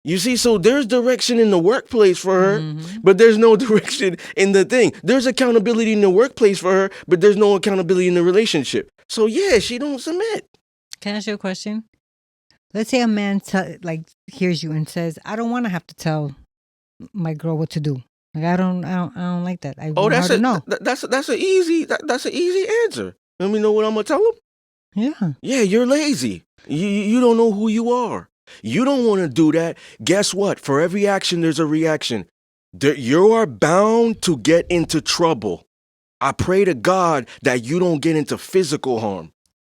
A: You see, so there's direction in the workplace for her, but there's no direction in the thing. There's accountability in the workplace for her, but there's no accountability in the relationship. So yeah, she don't submit.
B: Can I ask you a question? Let's say a man hears you and says, "I don't want to have to tell my girl what to do. Like I don't like that. I want her to know."
A: That's an easy answer. Let me know what I'm gonna tell him.
B: Yeah.
A: Yeah, you're lazy. You don't know who you are. You don't want to do that. Guess what? For every action, there's a reaction. You are bound to get into trouble. I pray to God that you don't get into physical harm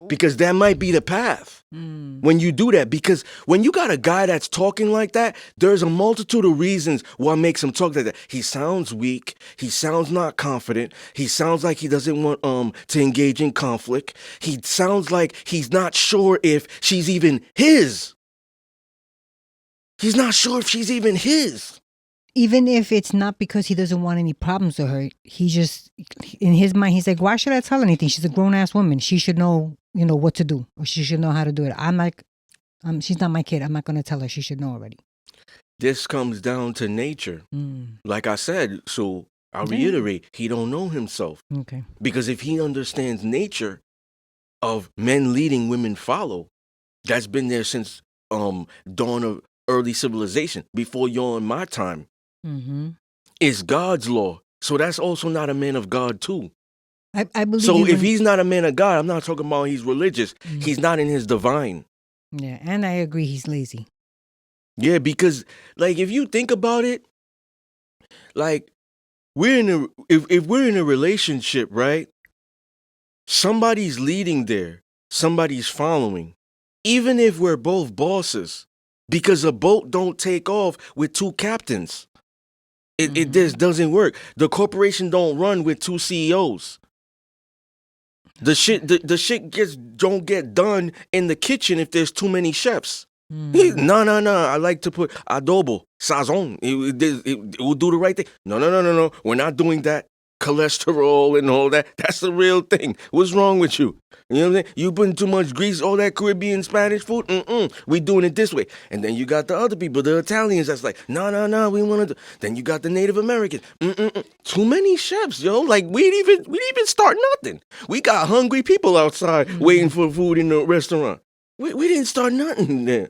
A: because that might be the path when you do that. Because when you got a guy that's talking like that, there's a multitude of reasons what makes him talk like that. He sounds weak. He sounds not confident. He sounds like he doesn't want to engage in conflict. He sounds like he's not sure if she's even his. He's not sure if she's even his.
B: Even if it's not because he doesn't want any problems with her, he just, in his mind, he's like, why should I tell anything? She's a grown-ass woman. She should know, what to do. Or she should know how to do it. I'm like, she's not my kid. I'm not going to tell her. She should know already.
A: This comes down to nature. Like I said, so I'll reiterate, he don't know himself.
B: Okay.
A: Because if he understands nature of men leading, women follow, that's been there since dawn of early civilization, before your and my time. It's God's law. So that's also not a man of God too.
B: I believe.
A: So if he's not a man of God, I'm not talking about he's religious. He's not in his divine.
B: Yeah, and I agree he's lazy.
A: Yeah, because like if you think about it, like if we're in a relationship, right? Somebody's leading there, somebody's following. Even if we're both bosses, because a boat don't take off with two captains. It just doesn't work. The corporation don't run with two CEOs. The shit don't get done in the kitchen if there's too many chefs.
B: Mm.
A: No. I like to put adobo, sazon. It will do the right thing. No. We're not doing that. Cholesterol and all that. That's the real thing. What's wrong with you? You know what I'm saying? You putting too much grease, all that Caribbean Spanish food. We doing it this way. And then you got the other people, the Italians. That's like, no. We want to. Then you got the Native Americans. Too many chefs, yo. Like we didn't even start nothing. We got hungry people outside waiting for food in the restaurant. We didn't start nothing there.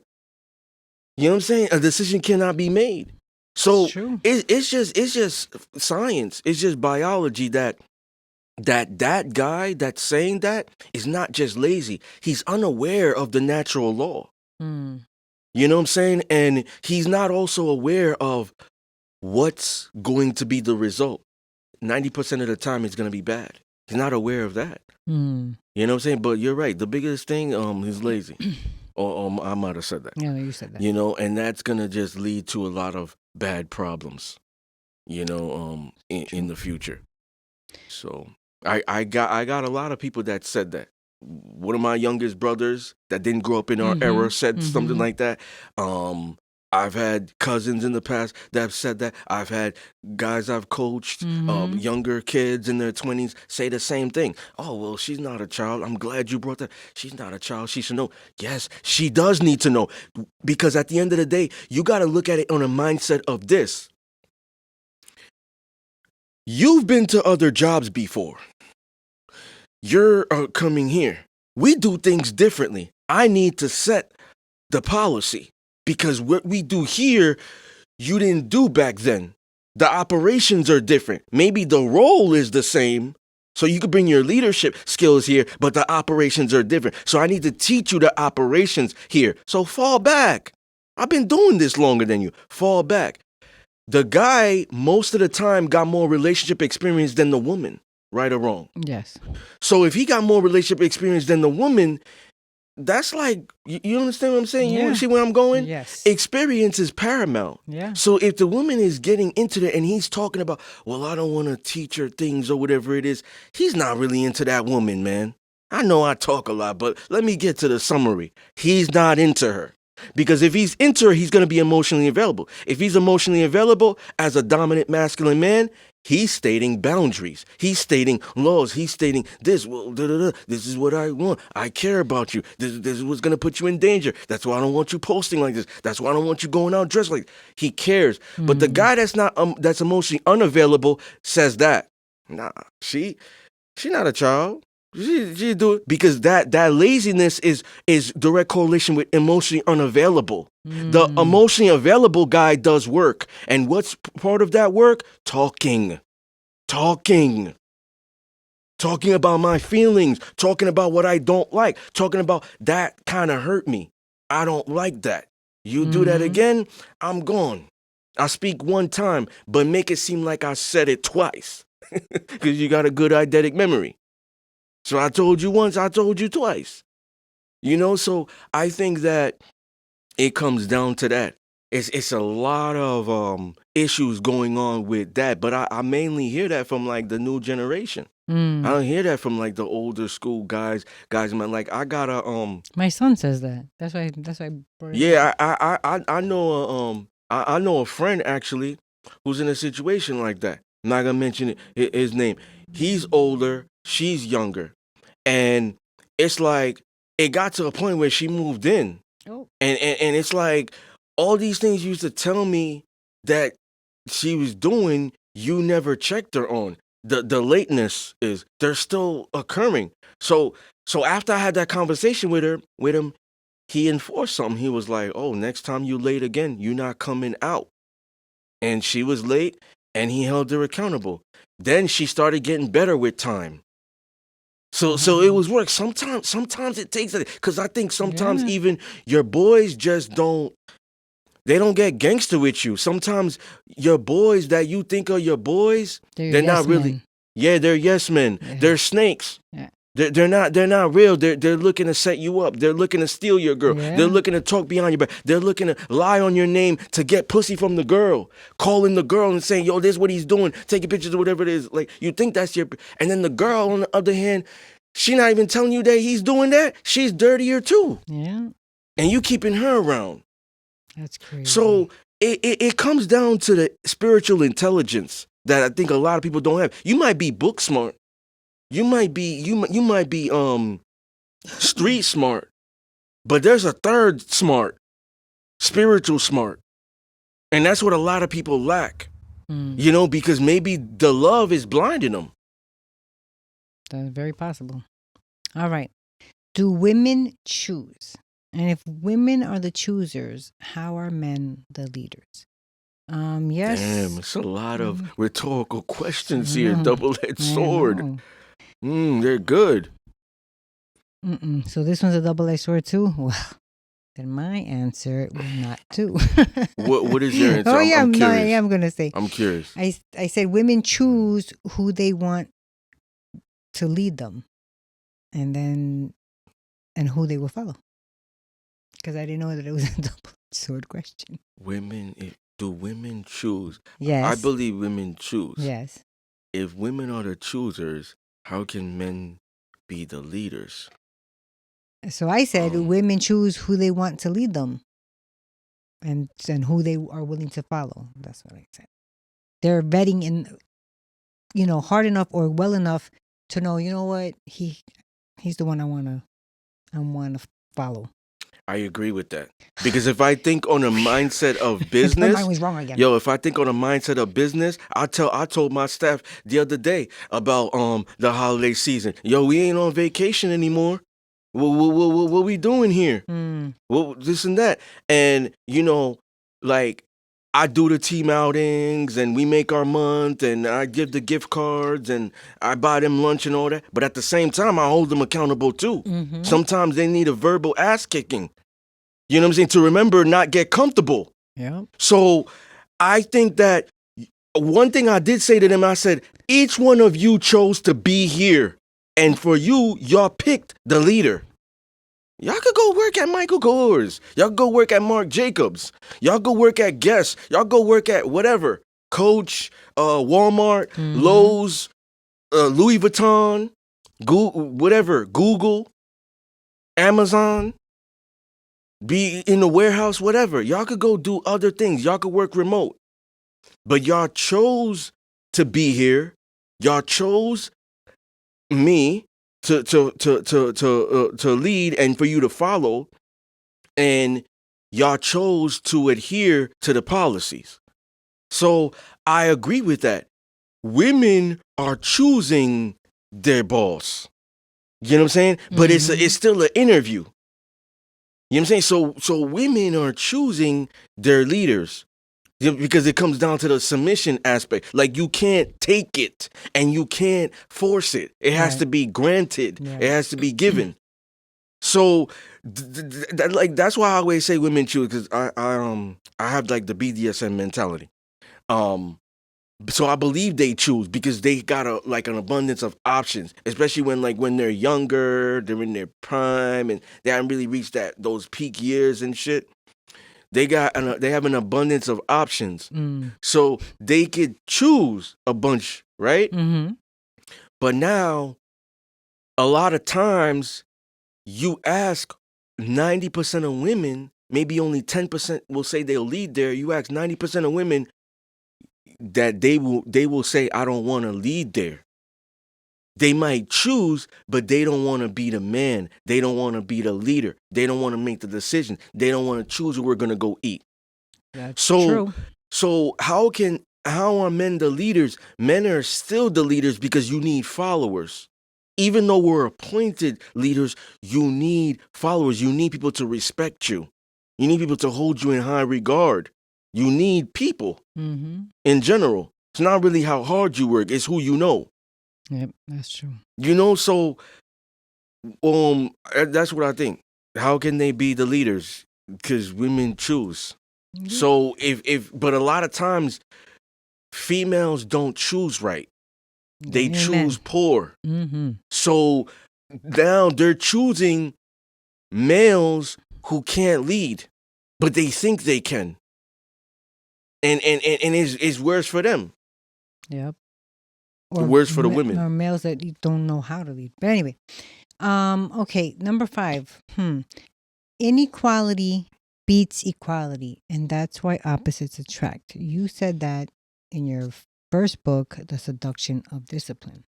A: You know what I'm saying? A decision cannot be made. So it's just science. It's just biology that guy that's saying that is not just lazy. He's unaware of the natural law.
B: Mm.
A: You know what I'm saying? And he's not also aware of what's going to be the result. 90% of the time it's going to be bad. He's not aware of that.
B: Mm.
A: You know what I'm saying? But you're right. The biggest thing, he's lazy. Or I might have said that.
B: Yeah, you said that.
A: You know, and that's gonna just lead to a lot of bad problems. You know, in the future. So I got a lot of people that said that. One of my youngest brothers that didn't grow up in our era said something like that. I've had cousins in the past that have said that. I've had guys I've coached, younger kids in their 20s say the same thing. Oh, well, she's not a child. I'm glad you brought that. She's not a child. She should know. Yes, she does need to know. Because at the end of the day, you got to look at it on a mindset of this. You've been to other jobs before. You're coming here. We do things differently. I need to set the policy. Because what we do here, you didn't do back then. The operations are different. Maybe the role is the same. So you could bring your leadership skills here, but the operations are different. So I need to teach you the operations here. So fall back. I've been doing this longer than you. Fall back. The guy, most of the time, got more relationship experience than the woman. Right or wrong?
B: Yes.
A: So if he got more relationship experience than the woman, that's like, you understand what I'm saying?
B: Yeah.
A: You see where I'm going?
B: Yes.
A: Experience is paramount.
B: Yeah.
A: So if the woman is getting into that and he's talking about, well, I don't want to teach her things or whatever it is, he's not really into that woman, man. I know I talk a lot, but let me get to the summary. He's not into her. Because if he's into her, he's going to be emotionally available. If he's emotionally available as a dominant masculine man, he's stating boundaries. He's stating laws. He's stating this. Well, this is what I want. I care about you. This is what's going to put you in danger. That's why I don't want you posting like this. That's why I don't want you going out dressed like this. He cares. But the guy that's emotionally unavailable says that. Nah, she's not a child. She do it because that laziness is direct correlation with emotionally unavailable. The emotionally available guy does work, and what's part of that work? Talking about my feelings, talking about what I don't like, talking about that kind of hurt me. I don't like that. You do that again, I'm gone. I speak one time, but make it seem like I said it twice because you got a good eidetic memory. So I told you once, I told you twice. You know, so I think that it comes down to that. It's a lot of issues going on with that, but I mainly hear that from like the new generation. I don't hear that from like the older school guys. Man, like I got a
B: My son says that. That's why. I brought it
A: yeah,
B: up.
A: I know I know a friend actually who's in a situation like that. I'm not gonna mention his name. He's older, she's younger. And it's like, it got to a point where she moved in.
B: Oh.
A: And it's like, all these things you used to tell me that she was doing, you never checked her on. The lateness they're still occurring. So after I had that conversation with him, he enforced something. He was like, oh, next time you late again, you're not coming out. And she was late, and he held her accountable. Then she started getting better with time. So it was work. Sometimes it takes it, because I think sometimes even your boys just don't get gangster with you. Sometimes your boys that you think are your boys, they're not really.
B: Men.
A: Yeah, they're yes men. Yeah. They're snakes.
B: Yeah.
A: They're not real. They're looking to set you up. They're looking to steal your girl.
B: Yeah.
A: They're looking to talk behind your back. They're looking to lie on your name to get pussy from the girl. Calling the girl and saying, yo, this is what he's doing. Taking pictures or whatever it is. Like, you think that's your... And then the girl, on the other hand, She not even telling you that he's doing that. She's dirtier too.
B: Yeah.
A: And you keeping her around.
B: That's crazy.
A: So it comes down to the spiritual intelligence that I think a lot of people don't have. You might be book smart. You might be street smart. But there's a third smart, spiritual smart. And that's what a lot of people lack. You know, because maybe the love is blinding them.
B: That's very possible. All right. Do women choose? And if women are the choosers, how are men the leaders? Yes.
A: Damn, it's a lot of rhetorical questions here. Double-edged sword. They're good.
B: So this one's a double-edged sword too? Well, then my answer will not too.
A: What is your answer?
B: Oh yeah,
A: I'm curious.
B: I'm gonna say.
A: I'm curious.
B: I said women choose who they want to lead them, and who they will follow. Because I didn't know that it was a double-edged sword question.
A: Do women choose?
B: Yes.
A: I believe women choose.
B: Yes.
A: If women are the choosers, how can men be the leaders?
B: So I said women choose who they want to lead them, and who they are willing to follow. That's what I said. They're vetting in, hard enough or well enough to know, you know what, he's the one I want to follow.
A: I agree with that. Because if I think on a mindset of business,
B: My mind was wrong again.
A: if I think on a mindset of business, I told my staff the other day about the holiday season. Yo, we ain't on vacation anymore. What we doing here? Well, this and that. And like I do the team outings and we make our month and I give the gift cards and I buy them lunch and all that. But at the same time, I hold them accountable too. Sometimes they need a verbal ass kicking. You know what I'm saying? To remember, not get comfortable.
B: Yeah.
A: So I think that one thing I did say to them, I said, each one of you chose to be here. And for you, y'all picked the leader. Y'all could go work at Michael Kors. Y'all go work at Marc Jacobs. Y'all go work at Guess. Y'all go work at whatever. Coach, Walmart, Lowe's, Louis Vuitton, Google, Amazon. Be in the warehouse, whatever. Y'all could go do other things. Y'all could work remote. But y'all chose to be here. Y'all chose me to lead and for you to follow. And y'all chose to adhere to the policies. So I agree with that. Women are choosing their boss. You know what I'm saying? But it's still an interview. You know what I'm saying? So women are choosing their leaders because it comes down to the submission aspect. Like you can't take it and you can't force it. It has to be granted. Yeah. It has to be given. So that's why I always say women choose, because I have like the BDSM mentality. So I believe they choose because they got an abundance of options, especially when they're younger, they're in their prime, and they haven't really reached those peak years and shit. They have an abundance of options, so they could choose a bunch, right? But now, a lot of times, you ask 90% of women, maybe only 10% will say they'll lead there. You ask 90% of women that they will say, I don't want to lead there. They might choose, but they don't want to be the man. They don't want to be the leader. They don't want to make the decision. They don't want to choose where we're going to go eat.
B: That's true.
A: So how are men the leaders? Men are still the leaders because you need followers. Even though we're appointed leaders, you need followers. You need people to respect you. You need people to hold you in high regard. You need people in general. It's not really how hard you work. It's who you know.
B: Yep, that's true.
A: So that's what I think. How can they be the leaders? Because women choose. So but a lot of times females don't choose right. They choose poor. So now they're choosing males who can't lead, but they think they can. And it's worse for them.
B: Yep.
A: Worse for the women.
B: Or males that don't know how to lead. But anyway, okay, number 5. Inequality beats equality, and that's why opposites attract. You said that in your first book, The Seduction of Discipline.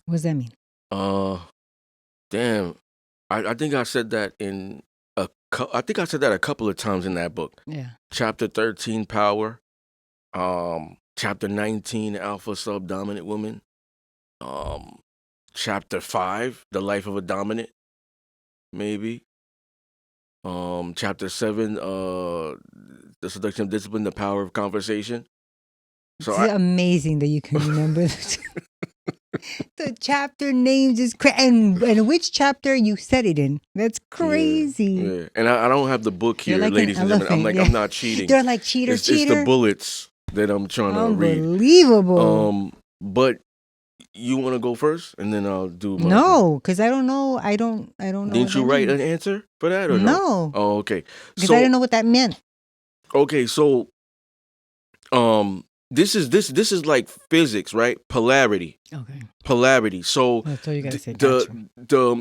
B: What does that mean?
A: Damn. I think I said that I think I said that a couple of times in that book.
B: Yeah.
A: Chapter 13, Power. Chapter 19, Alpha Subdominant Woman. Chapter 5, The Life of a Dominant. Maybe. Chapter 7, The Seduction of Discipline, The Power of Conversation.
B: So it's amazing that you can remember the chapter names is and which chapter you said it in. That's crazy.
A: Yeah. And I don't have the book here, like ladies and gentlemen. I'm not cheating.
B: They're like cheater.
A: It's the bullets that I'm trying to read.
B: Unbelievable.
A: But you want to go first, and then I'll do my
B: No, because I don't know. I don't know.
A: Didn't you write an answer for that or no?
B: No.
A: Oh, okay.
B: Because I didn't know what that meant.
A: Okay, so this is like physics, right? Polarity.
B: Okay.
A: Polarity. So
B: that's all you gotta say.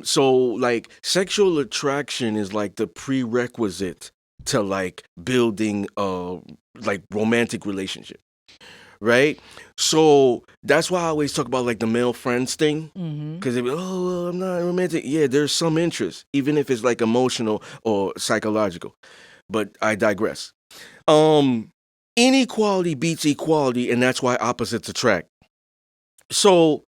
A: So like sexual attraction is like the prerequisite to like building like romantic relationship. Right? So that's why I always talk about like the male friends thing. Because they be, I'm not romantic. Yeah, there's some interest, even if it's like emotional or psychological. But I digress. Inequality beats equality, and that's why opposites attract. So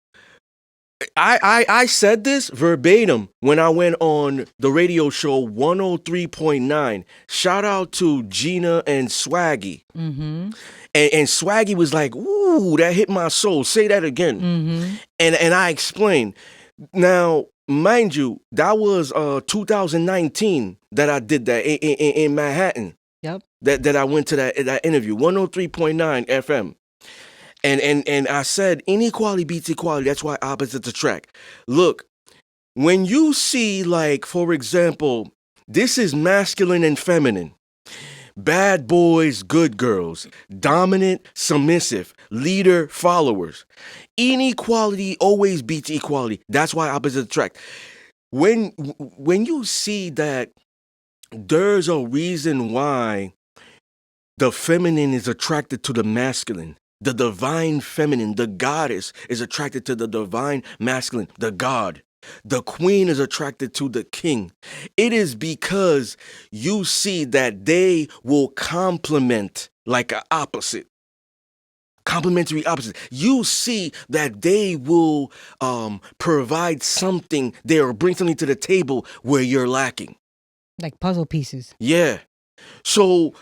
A: I said this verbatim when I went on the radio show 103.9. Shout out to Gina and Swaggy. And Swaggy was like, ooh, that hit my soul. Say that again. And I explained. Now, mind you, that was 2019 that I did that in Manhattan.
B: Yep.
A: That I went to that interview, 103.9 FM. And I said, inequality beats equality. That's why opposites attract. Look, when you see, like, for example, this is masculine and feminine. Bad boys, good girls. Dominant, submissive. Leader, followers. Inequality always beats equality. That's why opposites attract. When you see that there's a reason why the feminine is attracted to the masculine. The divine feminine, the goddess, is attracted to the divine masculine, the god. The queen is attracted to the king. It is because you see that they will complement like an opposite. Complementary opposite. You see that they will provide something there or bring something to the table where you're lacking.
B: Like puzzle pieces.
A: Yeah. So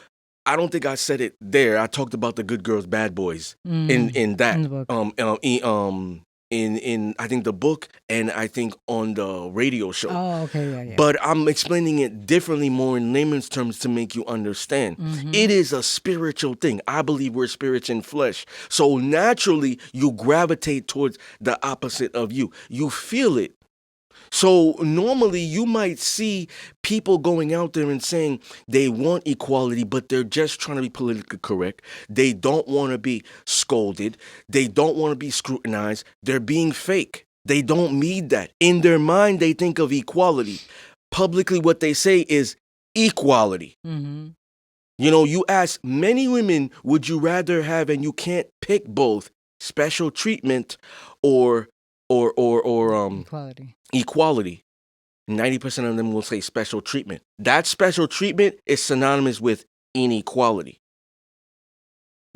A: I don't think I said it there. I talked about the good girls, bad boys in that.
B: In the book.
A: In I think the book and I think on the radio show.
B: Oh, okay, yeah.
A: But I'm explaining it differently, more in layman's terms to make you understand. It is a spiritual thing. I believe we're spirits in flesh. So naturally, you gravitate towards the opposite of you. You feel it. So normally you might see people going out there and saying they want equality, but they're just trying to be politically correct. They don't want to be scolded. They don't want to be scrutinized. They're being fake. They don't need that. In their mind, they think of equality. Publicly, what they say is equality. You know, you ask many women, would you rather have, and you can't pick both, special treatment or equality. 90% of them will say special treatment. That special treatment is synonymous with inequality.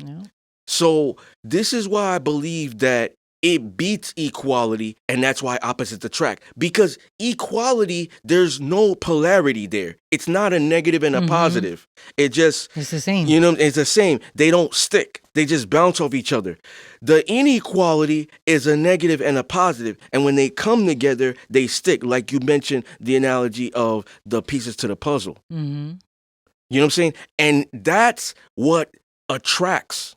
B: Yeah.
A: So this is why I believe that it beats equality, and that's why opposites attract. Because equality, there's no polarity there. It's not a negative and a positive. It's
B: the same.
A: You know, it's the same. They don't stick. They just bounce off each other. The inequality is a negative and a positive, and when they come together, they stick. Like you mentioned, the analogy of the pieces to the puzzle. You know what I'm saying? And that's what attracts.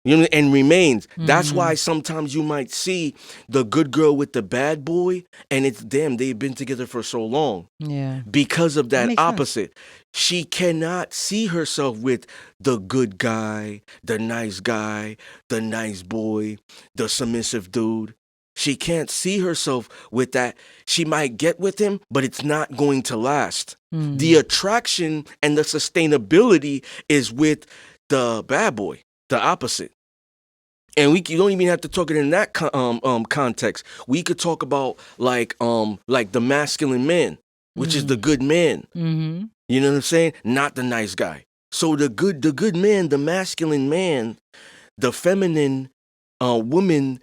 A: You know, and remains. That's
B: Mm-hmm.
A: why sometimes you might see the good girl with the bad boy, and it's damn, they've been together for so long.
B: Yeah.
A: Because of that
B: makes sense.
A: opposite. She cannot see herself with the good guy, the nice boy, the submissive dude. She can't see herself with that. She might get with him, but it's not going to last. The attraction and the sustainability is with the bad boy, the opposite. And you don't even have to talk it in that context. We could talk about like the masculine man, which is the good man.
B: Mm-hmm.
A: You know what I'm saying? Not the nice guy. So the good man, the masculine man, the feminine woman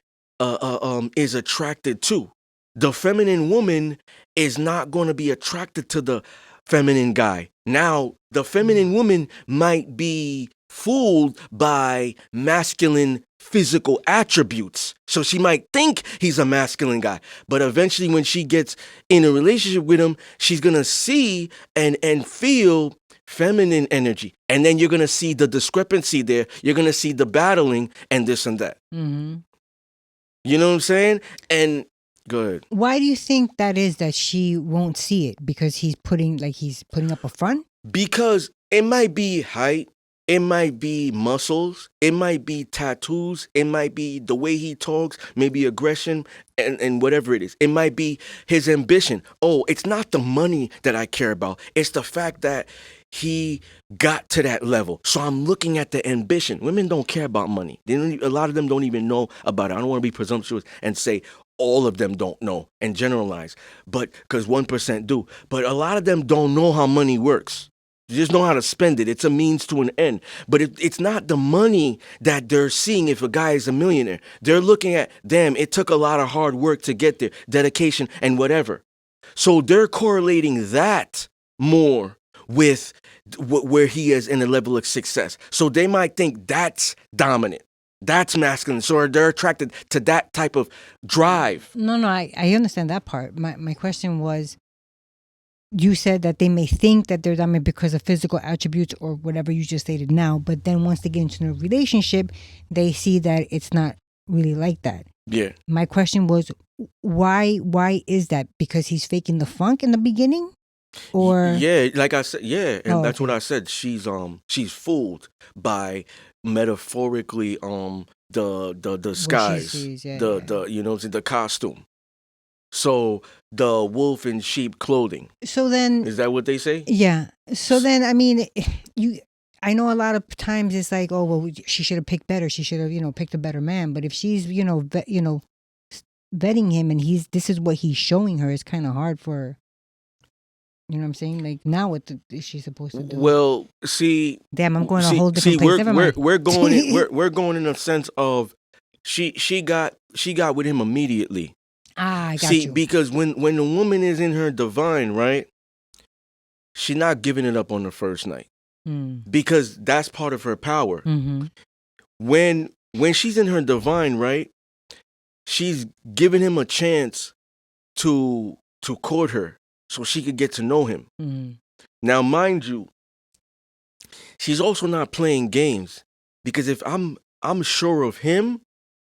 A: is attracted to. The feminine woman is not going to be attracted to the feminine guy. Now, the feminine woman might be fooled by masculine physical attributes. So she might think he's a masculine guy. But eventually when she gets in a relationship with him, she's going to see and feel feminine energy. And then you're going to see the discrepancy there. You're going to see the battling and this and that.
B: Mm-hmm.
A: You know what I'm saying? And go ahead.
B: Why do you think that is that she won't see it? Because he's putting up a front?
A: Because it might be height, it might be muscles, it might be tattoos, it might be the way he talks, maybe aggression and whatever it is. It might be his ambition. Oh, it's not the money that I care about. It's the fact that he got to that level. So I'm looking at the ambition. Women don't care about money. A lot of them don't even know about it. I don't want to be presumptuous and say all of them don't know and generalize, but because 1% do. But a lot of them don't know how money works. You just know how to spend it. It's a means to an end. But it's not the money that they're seeing if a guy is a millionaire. They're looking at, damn, it took a lot of hard work to get there, dedication and whatever. So they're correlating that more with where he is in a level of success. So they might think that's dominant. That's masculine. So they're attracted to that type of drive.
B: No, I understand that part. My question was, you said that they may think that they're dominant because of physical attributes or whatever you just stated now, but then once they get into a relationship, they see that it's not really like that.
A: Yeah.
B: My question was, why is that? Because he's faking the funk in the beginning? Or
A: yeah, like I said, yeah, and that's what I said. She's fooled by metaphorically the skies,
B: sees,
A: the you know the costume. So the wolf in sheep clothing.
B: So then,
A: is that what they say?
B: Yeah. So then, I mean, I know a lot of times it's like, oh well, she should have picked better. She should have picked a better man. But if she's vetting him and this is what he's showing her, it's kind of hard for her. You know what I'm saying? Like, now what is she supposed to do?
A: Well, see,
B: damn, I'm going a whole different place. Never mind.
A: We're going we're going in a sense of she got with him immediately.
B: I got you.
A: Because when the woman is in her divine, right, she's not giving it up on the first night. Because that's part of her power.
B: Mm-hmm.
A: When she's in her divine, right, she's giving him a chance to court her so she could get to know him.
B: Mm-hmm.
A: Now, mind you, she's also not playing games, because if I'm sure of him,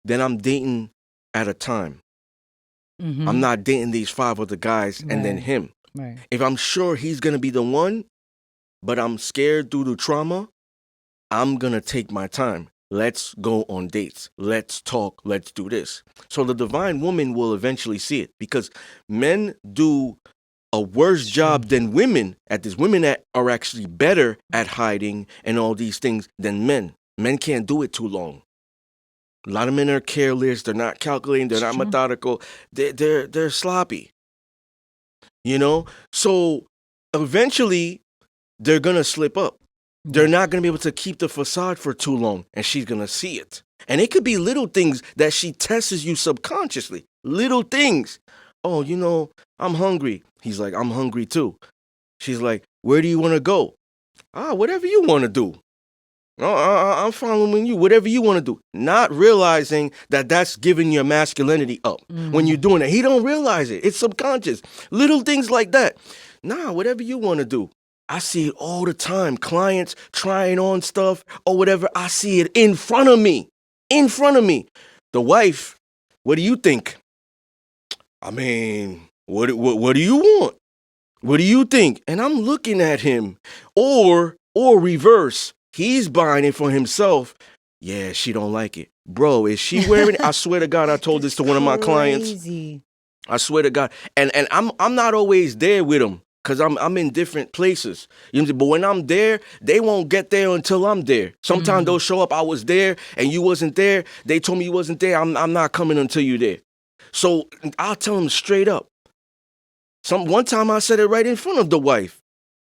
A: then I'm dating at a time.
B: Mm-hmm.
A: I'm not dating these 5 other guys and then him.
B: Right.
A: If I'm sure he's going to be the one, but I'm scared due to trauma, I'm going to take my time. Let's go on dates. Let's talk. Let's do this. So the divine woman will eventually see it, because men do a worse job than women at this. Women are actually better at hiding and all these things than men. Men can't do it too long. A lot of men are careless. They're not calculating. They're not methodical. They're sloppy. So eventually they're gonna slip up. They're not gonna be able to keep the facade for too long, and she's gonna see it. And it could be little things that she tests you subconsciously. Little things. Oh, I'm hungry. He's like, I'm hungry too. She's like, where do you want to go? Whatever you want to do. I'm following you. Whatever you want to do. Not realizing that that's giving your masculinity up. When you're doing it, he don't realize it. It's subconscious. Little things like that. Whatever you want to do. I see it all the time. Clients trying on stuff or whatever. I see it in front of me. in front of me. The wife, what do you think? I mean, what do you want? What do you think? And I'm looking at him. Or reverse. He's buying it for himself. Yeah, she don't like it. Bro, is she wearing it? I swear to God, I told this
B: That's
A: to one of my clients.
B: crazy.
A: I swear to God. And I'm not always there with them. Cause I'm in different places. You know what I'm saying? But when I'm there, they won't get there until I'm there. Sometimes they'll show up, I was there and you wasn't there. They told me you wasn't there. I'm not coming until you there. So I'll tell them straight up. One time I said it right in front of the wife.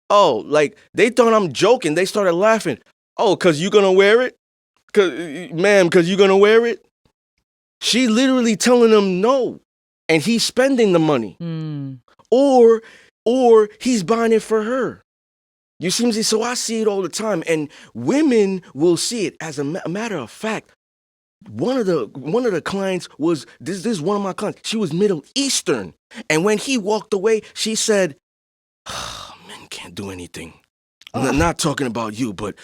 A: Oh, like they thought I'm joking. They started laughing. Oh, cause you gonna wear it? Cause you gonna wear it? She literally telling them no. And he's spending the money. Or he's buying it for her. You see what I'm saying? So I see it all the time. And women will see it. As a matter of fact, one of the clients was this is one of my clients. She was Middle Eastern. And when he walked away, she said, men can't do anything. Not talking about you, but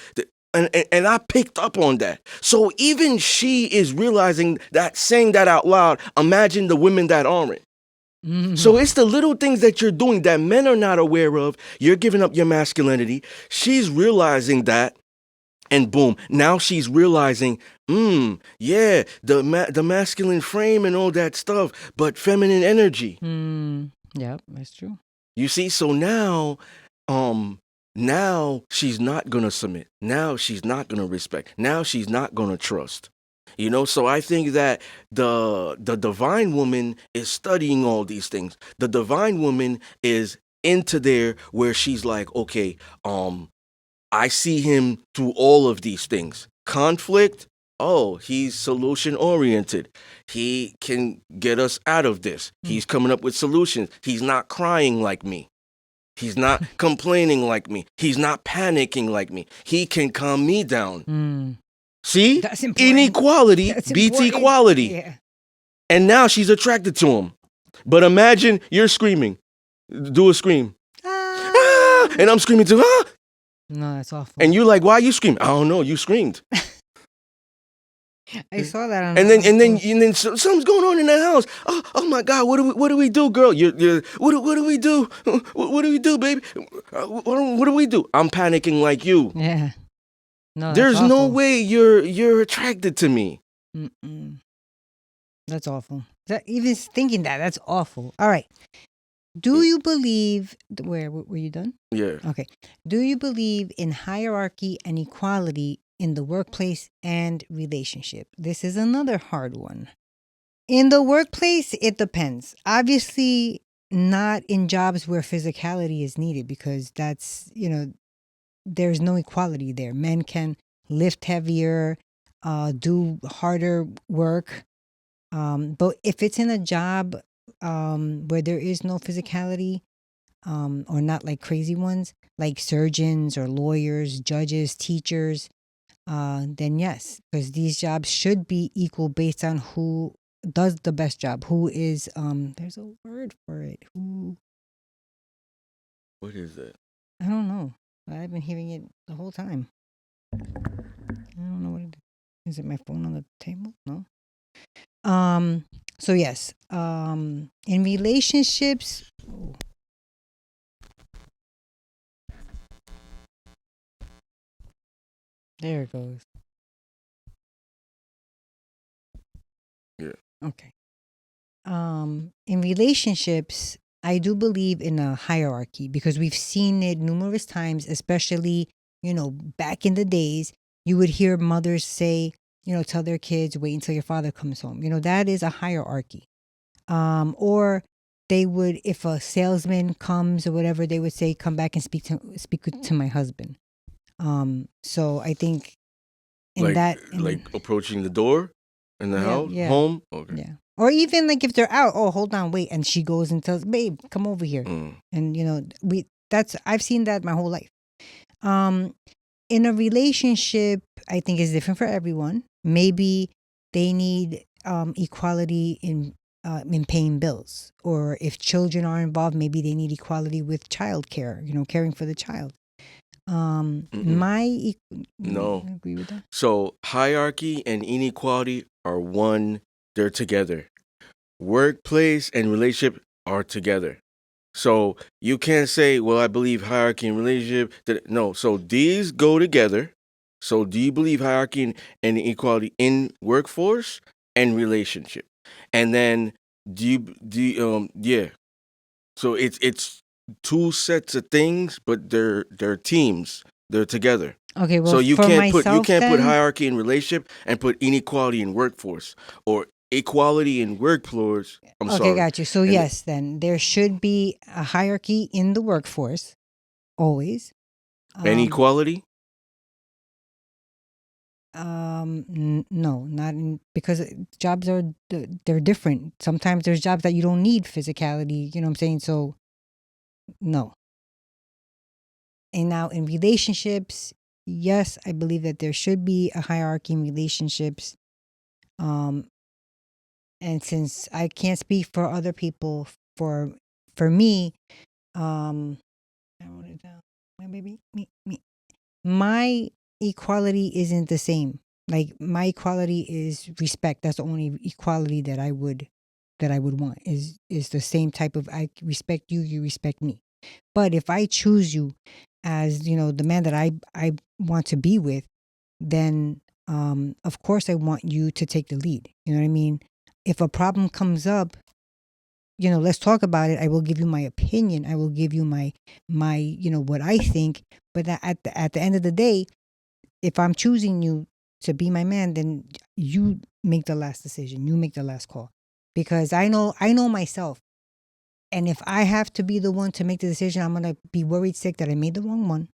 A: and I picked up on that. So even she is realizing that, saying that out loud. Imagine the women that aren't. So it's the little things that you're doing that men are not aware of. You're giving up your masculinity. She's realizing that. And boom, now she's realizing, yeah, the masculine frame and all that stuff, but feminine energy.
B: Yep, that's true.
A: You see, so now she's not gonna submit. Now she's not gonna respect. Now she's not gonna trust. You know, so I think that the divine woman is studying all these things. The divine woman is into there where she's like, okay, I see him through all of these things. Conflict, oh, he's solution oriented. He can get us out of this. He's coming up with solutions. He's not crying like me. He's not complaining like me. He's not panicking like me. He can calm me down. See?
B: That's important.
A: Inequality beats equality.
B: Yeah.
A: And now she's attracted to him. But imagine you're screaming. Do a scream. Ah! And I'm screaming too. Ah!
B: No, that's awful.
A: And you're like, why you scream? I don't know. You screamed.
B: I saw that on.
A: And then something's going on in the house. Oh my God! What do we do, girl? What do we do? What do we do, baby? What do we do? I'm panicking like you.
B: Yeah. No,
A: there's no way you're attracted to me.
B: That's awful. Even thinking that's awful. All right. Do you believe? Were you done?
A: Yeah.
B: Okay. Do you believe in hierarchy and equality in the workplace and relationship? This is another hard one. In the workplace, it depends. Obviously, not in jobs where physicality is needed, because that's, there's no equality there. Men can lift heavier, do harder work. But if it's in a job where there is no physicality, or not like crazy ones, like surgeons or lawyers, judges, teachers, then yes, because these jobs should be equal based on who does the best job. Who is, there's a word for it. Who?
A: What is that?
B: I don't know. I've been hearing it the whole time. I don't know what it is. Is it my phone on the table? No. So yes, in relationships. Oh. There it goes.
A: Yeah.
B: Okay. In relationships, I do believe in a hierarchy, because we've seen it numerous times, especially, back in the days, you would hear mothers say, tell their kids, wait until your father comes home. That is a hierarchy. Or they would, if a salesman comes or whatever, they would say, come back and speak to my husband. So I think
A: approaching the door in the house, home. Okay.
B: Yeah. Or even like if they're out, oh, hold on, wait, and she goes and tells, babe, come over here, and I've seen that my whole life. In a relationship, I think is different for everyone. Maybe they need equality in paying bills, or if children are involved, maybe they need equality with childcare, caring for the child.
A: Mm-mm.
B: You
A: No.
B: agree with that?
A: So hierarchy and inequality are one. They're together. Workplace and relationship are together. So you can't say, well, I believe hierarchy and relationship. No, so these go together. So do you believe hierarchy and equality in workforce and relationship? And then yeah. So it's two sets of things, but they're teams. They're together.
B: Okay, well,
A: So
B: for
A: you
B: myself,
A: can't put
B: then,
A: hierarchy in relationship and put inequality in workforce or equality in workforce. I'm
B: okay,
A: sorry.
B: got you. So,
A: And
B: yes, then there should be a hierarchy in the workforce, always. Um,
A: equality.
B: no, not in, because jobs are, they're different. Sometimes there's jobs that you don't need physicality, you know what I'm saying? So, no. And now in relationships, yes, I believe that there should be a hierarchy in relationships. Um, and since I can't speak for other people, for for me, um, I wrote it down. My baby, me. My equality isn't the same. Like my equality is respect. That's the only equality that I would want is the same type of I respect you, you respect me. But if I choose you as, the man that I want to be with, then of course I want you to take the lead. You know what I mean? If a problem comes up, let's talk about it. I will give you my opinion. I will give you my what I think. But at the end of the day, if I'm choosing you to be my man, then you make the last decision. You make the last call, because I know myself. And if I have to be the one to make the decision, I'm gonna be worried sick that I made the wrong one,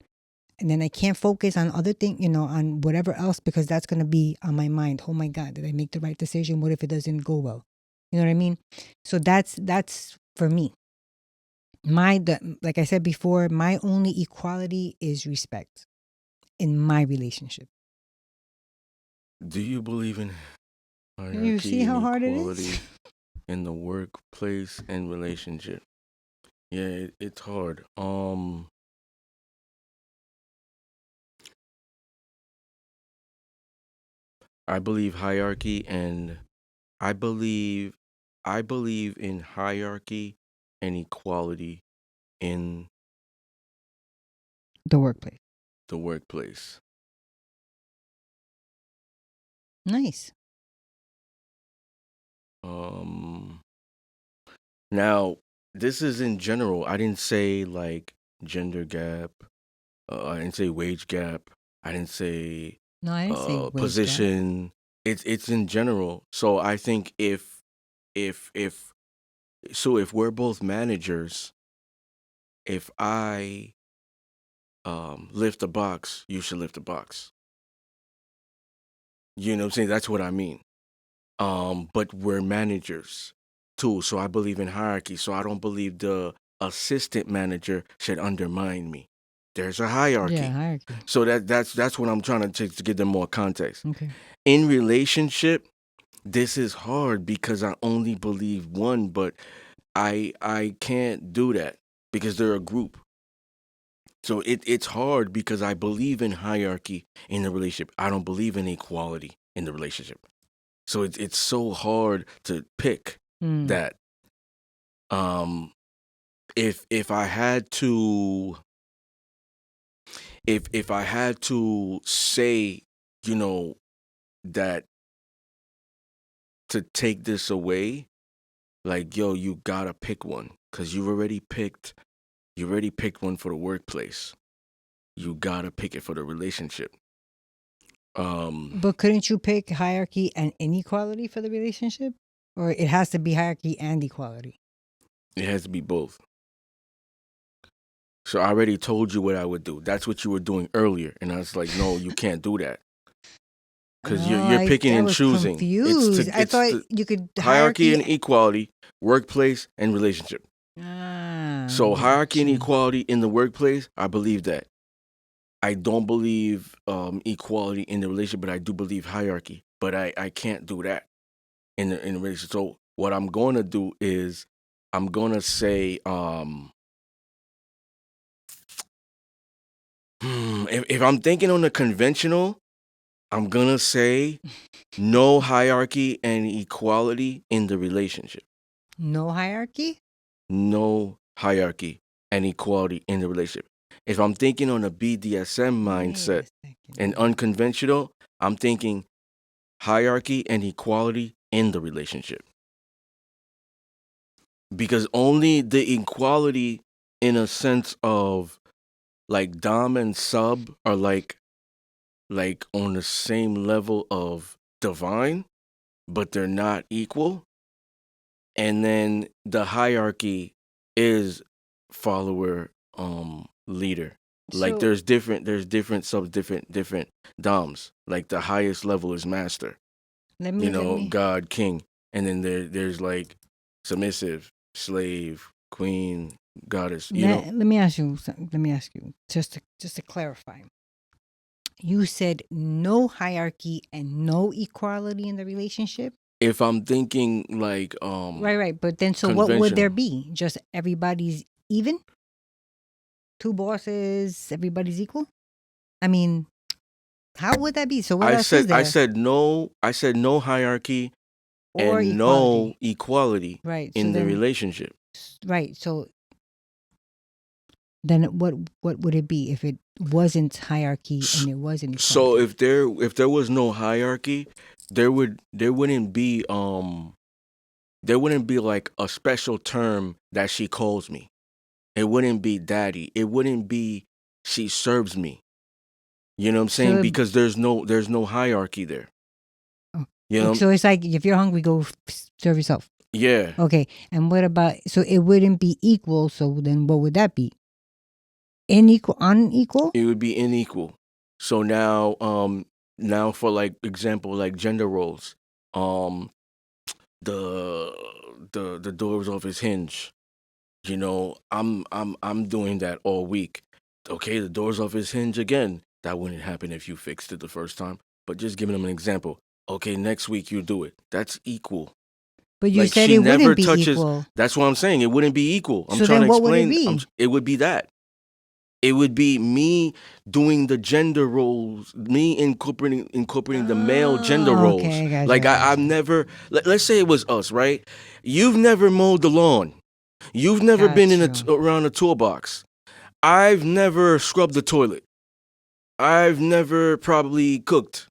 B: and then I can't focus on other things, on whatever else, because that's gonna be on my mind. Oh my God, did I make the right decision? What if it doesn't go well? You know what I mean? So that's for me. Like I said before, my only equality is respect in my relationship.
A: Do you believe in
B: You see
A: hierarchy and
B: how hard it is?
A: equality in the workplace and relationship? Yeah, it's hard. I believe hierarchy and I believe I believe in hierarchy and equality in
B: The workplace.
A: the workplace.
B: Nice.
A: Um Now, this is in general. I didn't say like gender gap. I didn't say wage gap. I didn't say
B: No, I didn't say wage gap.
A: position. It's in general. So I think if if we're both managers, if I lift a box, you should lift a box. You know what I'm saying? That's what I mean. But we're managers too, so I believe in hierarchy. So I don't believe the assistant manager should undermine me. There's a
B: Yeah,
A: hierarchy.
B: hierarchy.
A: So that's what I'm trying to give them more context.
B: Okay.
A: In relationship, this is hard because I only believe one, but I can't do that because they're a group. So it's hard because I believe in hierarchy in the relationship. I don't believe in equality in the relationship. So it's so hard to pick
B: Mm.
A: that. Um, if I had to if I had to say, you know, that to take this away, like yo, you gotta pick one because you already picked one for the workplace. You gotta pick it for the relationship. Um,
B: But couldn't you pick hierarchy and inequality for the relationship? Or it has to be hierarchy and equality?
A: it has to be both. So I already told you what I would do. That's what you were doing earlier, and I was like, no, you can't do that because
B: Oh,
A: you're picking
B: I
A: and
B: was
A: choosing.
B: confused. I
A: It's
B: thought
A: the
B: you could
A: hierarchy
B: hierarchy.
A: and equality, workplace and relationship. So hierarchy and
B: Gotcha.
A: equality in the workplace, I believe that. I don't believe equality in the relationship, but I do believe hierarchy. But I can't do that in the relationship. So what I'm gonna do is I'm gonna say If I'm thinking on the conventional, I'm gonna say no hierarchy and equality in the relationship.
B: No hierarchy?
A: No hierarchy and equality in the relationship. If I'm thinking on a BDSM
B: Wait a
A: mindset and
B: second.
A: unconventional, I'm thinking hierarchy and equality in the relationship. Because only the equality in a sense of like dom and sub are like on the same level of divine, but they're not equal. And then the hierarchy is follower leader. Like
B: So
A: there's different subs, different doms. Like the highest level is master,
B: let me
A: God, king. And then there's like submissive, slave, queen, goddess.
B: let me ask you something. Let me ask you just to clarify. You said no hierarchy and no equality in the relationship?
A: If I'm thinking like
B: Right. But then so what would there
A: conventional.
B: be? Just everybody's even? Two bosses, everybody's equal? I mean, how would that be? So what
A: I
B: else
A: said
B: is
A: I
B: there?
A: said no I said no hierarchy
B: Or
A: and no
B: equality.
A: equality
B: Right. So
A: in the
B: then
A: relationship.
B: right. So then what would it be if it wasn't hierarchy and it wasn't
A: So
B: equality?
A: if there was no hierarchy, there wouldn't be like a special term that she calls me. It wouldn't be daddy. It wouldn't be she serves me. You know what I'm saying?
B: So
A: Because there's no hierarchy there.
B: oh,
A: You know?
B: so it's like if you're hungry, go serve yourself.
A: Yeah.
B: Okay. And what about so it wouldn't be equal, so then what would that be? Unequal?
A: It would be unequal. So now for like example like gender roles. Um the the doors off his hinge. I'm doing that all week. Okay, the door's off his hinge again. That wouldn't happen if you fixed it the first time. But just giving him an example. Okay, next week you do it. That's equal.
B: But you
A: Like
B: said
A: she
B: it
A: never
B: wouldn't be
A: touches.
B: equal.
A: That's what I'm saying. It wouldn't be equal. I'm
B: So
A: trying
B: then
A: to
B: what would it
A: explain.
B: be?
A: It would be that. It would be me doing the gender roles, me incorporating the male gender
B: Oh,
A: roles.
B: okay. I got you.
A: Like
B: I got
A: I've
B: you.
A: never. Let's say it was us, right? You've never mowed the lawn. You've never been
B: Got you.
A: around a toolbox. I've never scrubbed the toilet. I've never probably cooked.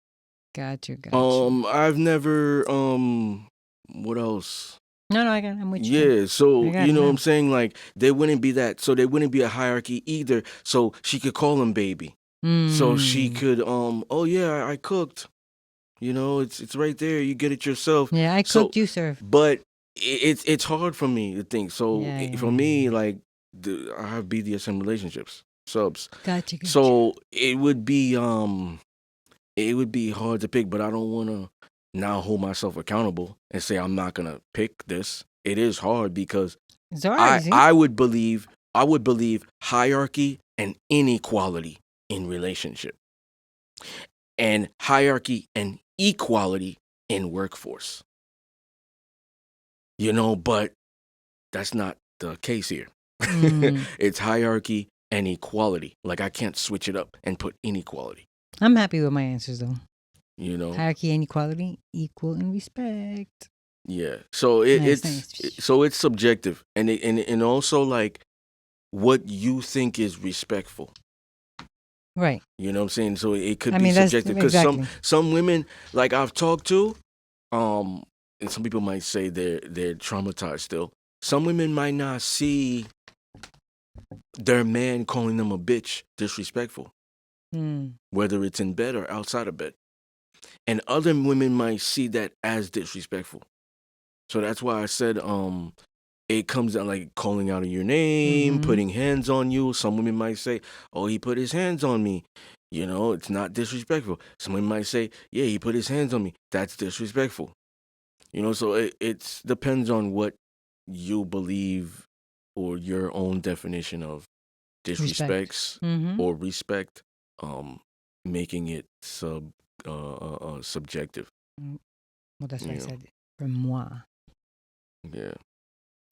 B: Got you. Got you.
A: I've never what else?
B: No, I'm with you.
A: Yeah,
B: I
A: so
B: got
A: you
B: it
A: know what I'm
B: now.
A: saying? Like there wouldn't be that. So there wouldn't be a hierarchy either. So she could call him baby. So she
B: Mm.
A: could oh yeah, I cooked. It's right there. You get it yourself.
B: Yeah, I
A: So
B: cooked, you serve.
A: but it's hard for me to think. So for me
B: Yeah.
A: like I have BDSM relationships, subs.
B: Gotcha.
A: So it would be hard to pick, but I don't want to now hold myself accountable and say I'm not going to pick this. It is hard because
B: It's hard,
A: I
B: is it?
A: I would believe I would believe hierarchy and inequality in relationship and hierarchy and equality in workforce. But that's not the case here.
B: Mm.
A: It's hierarchy and equality. Like I can't switch it up and put inequality,
B: I'm happy with my answers, though.
A: you know?
B: Hierarchy and equality, equal in respect.
A: Yeah. So
B: Nice,
A: it's
B: nice.
A: so it's subjective and also like what you think is respectful.
B: Right.
A: You know what I'm saying? So it could
B: I
A: be
B: mean, that's
A: subjective because some
B: exactly.
A: some women like I've talked to, um, and some people might say they're traumatized still. Some women might not see their man calling them a bitch disrespectful,
B: Mm.
A: whether it's in bed or outside of bed, and other women might see that as disrespectful. So that's why I said it comes down like calling out of your name,
B: Mm-hmm.
A: putting hands on you. Some women might say, "Oh, he put his hands on me." It's not disrespectful. Some women might say, "Yeah, he put his hands on me." That's disrespectful. So it's depends on what you believe or your own definition of
B: Respect.
A: disrespects
B: Mm-hmm.
A: or respect, making it subjective.
B: Well, that's why I
A: You know,
B: said for moi.
A: yeah.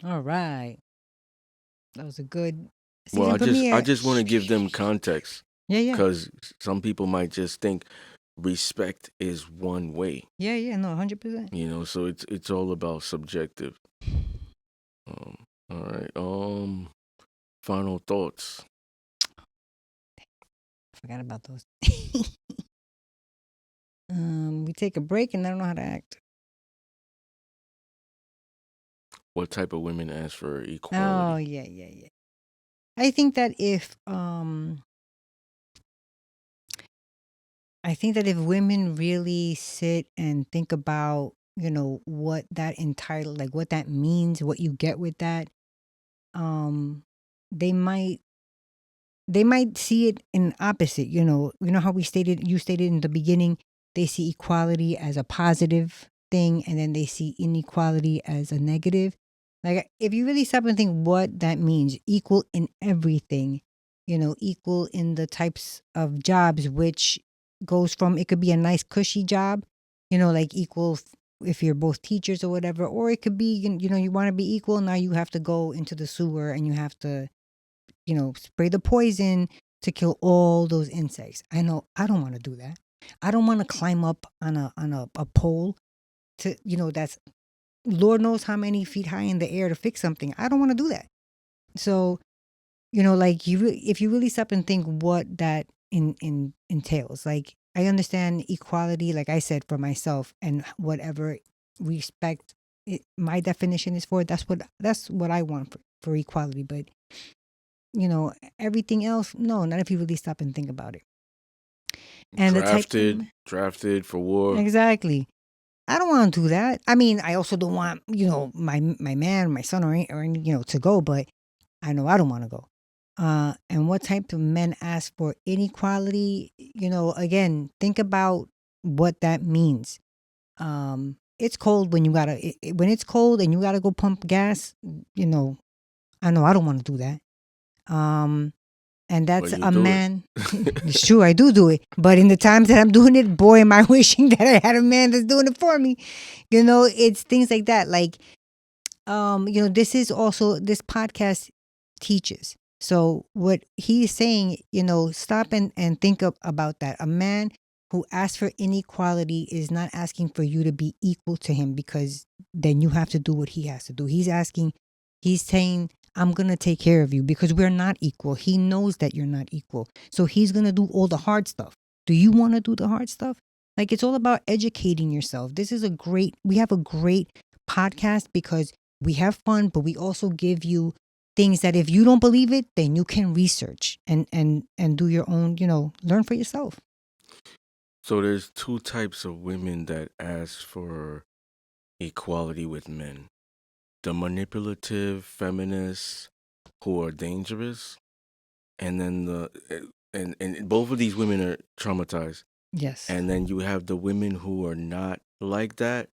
B: All right. That was a good
A: Well,
B: season
A: I
B: premiere.
A: just want to give them context.
B: Yeah.
A: Because some people might just think respect is one way,
B: Yeah. No, 100%.
A: so it's all about subjective. Um, all right. Final thoughts.
B: Forgot about those. We take a break and I don't know how to act.
A: What type of women ask for
B: Oh,
A: equality?
B: yeah. I think that if women really sit and think about, what that entitled, like what that means, what you get with that, um, they might see it in opposite. How you stated in the beginning, they see equality as a positive thing, and then they see inequality as a negative. Like, if you really stop and think what that means, equal in everything, equal in the types of jobs, which goes from, it could be a nice cushy job, like equal if you're both teachers or whatever, or it could be, you want to be equal. Now you have to go into the sewer and you have to, spray the poison to kill all those insects. I know I don't want to do that. I don't want to climb up on a pole to, that's Lord knows how many feet high in the air to fix something. I don't want to do that. So, like if you really stop and think what that entails, like I understand equality, like I said, for myself, and whatever respect my definition is for, that's what I want for equality. But everything else, no, not if you really stop and think about it. And the types of
A: Drafted for war.
B: exactly. I don't want to do that. I mean, I also don't want, my man, my son, or any, to go, but I know I don't want to go. And what type of men ask for inequality? Again, think about what that means. It's cold when you when it's cold and you gotta go pump gas. I know I don't want to do that. And
A: But
B: that's
A: you
B: a
A: do it.
B: man. It's true, I do it. But in the times that I'm doing it, boy, am I wishing that I had a man that's doing it for me. It's things like that. Like, this is also, this podcast teaches. So what he's saying, stop and think about that. A man who asks for inequality is not asking for you to be equal to him, because then you have to do what he has to do. He's saying, I'm going to take care of you, because we're not equal. He knows that you're not equal. So he's going to do all the hard stuff. Do you want to do the hard stuff? Like, it's all about educating yourself. We have a great podcast because we have fun, but we also give you things that if you don't believe it, then you can research and do your own, learn for yourself.
A: So there's two types of women that ask for equality with men. The manipulative feminists who are dangerous, and then and both of these women are traumatized.
B: Yes.
A: And then you have the women who are not like that,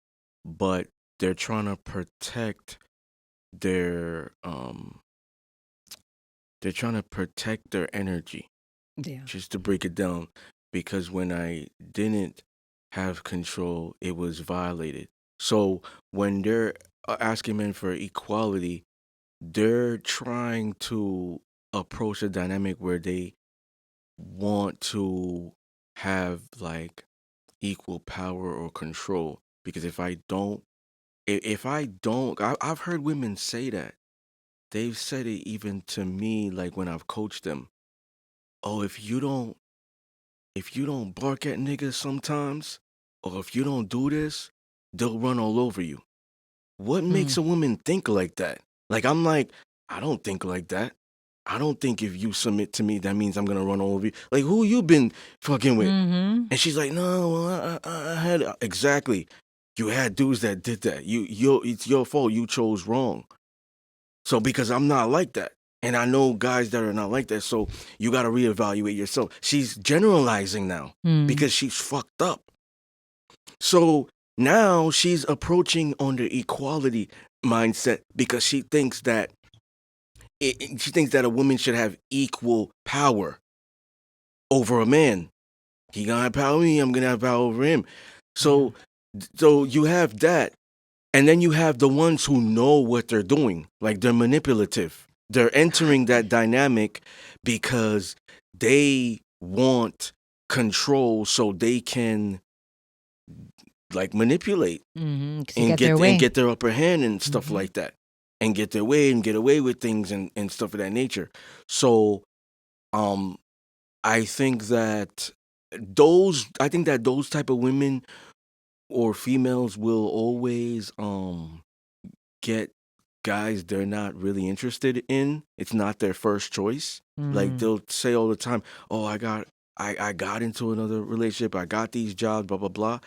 A: but they're trying to protect their energy.
B: Yeah.
A: Just to break it down, because when I didn't have control, it was violated. So when they're asking men for equality, they're trying to approach a dynamic where they want to have like equal power or control. Because if I don't, I've heard women say that. They've said it even to me, like when I've coached them. Oh, if you don't bark at niggas sometimes, or if you don't do this, they'll run all over you. What makes
B: Mm.
A: a woman think like that? Like, I'm like, I don't think like that. I don't think if you submit to me, that means I'm gonna run all over you. Like, who you been fucking with?
B: Mm-hmm.
A: And she's like, no, well, I had exactly. You had dudes that did that. It's your fault. You chose wrong. So because I'm not like that, and I know guys that are not like that, so you got to reevaluate yourself. She's generalizing now
B: Mm.
A: because she's fucked up. So now she's approaching on the equality mindset because she thinks that a woman should have equal power over a man. He gonna have power over me, I'm gonna have power over him. So so you have that. And then you have the ones who know what they're doing, like they're manipulative. They're entering that dynamic because they want control so they can like manipulate
B: To get their
A: and
B: way.
A: get their upper hand and stuff like that, and get their way and get away with things and stuff of that nature. So um I think that those type of women or females will always get guys they're not really interested in. It's not their first choice. Like they'll say all the time, "Oh, I got into another relationship. I got these jobs, blah blah blah."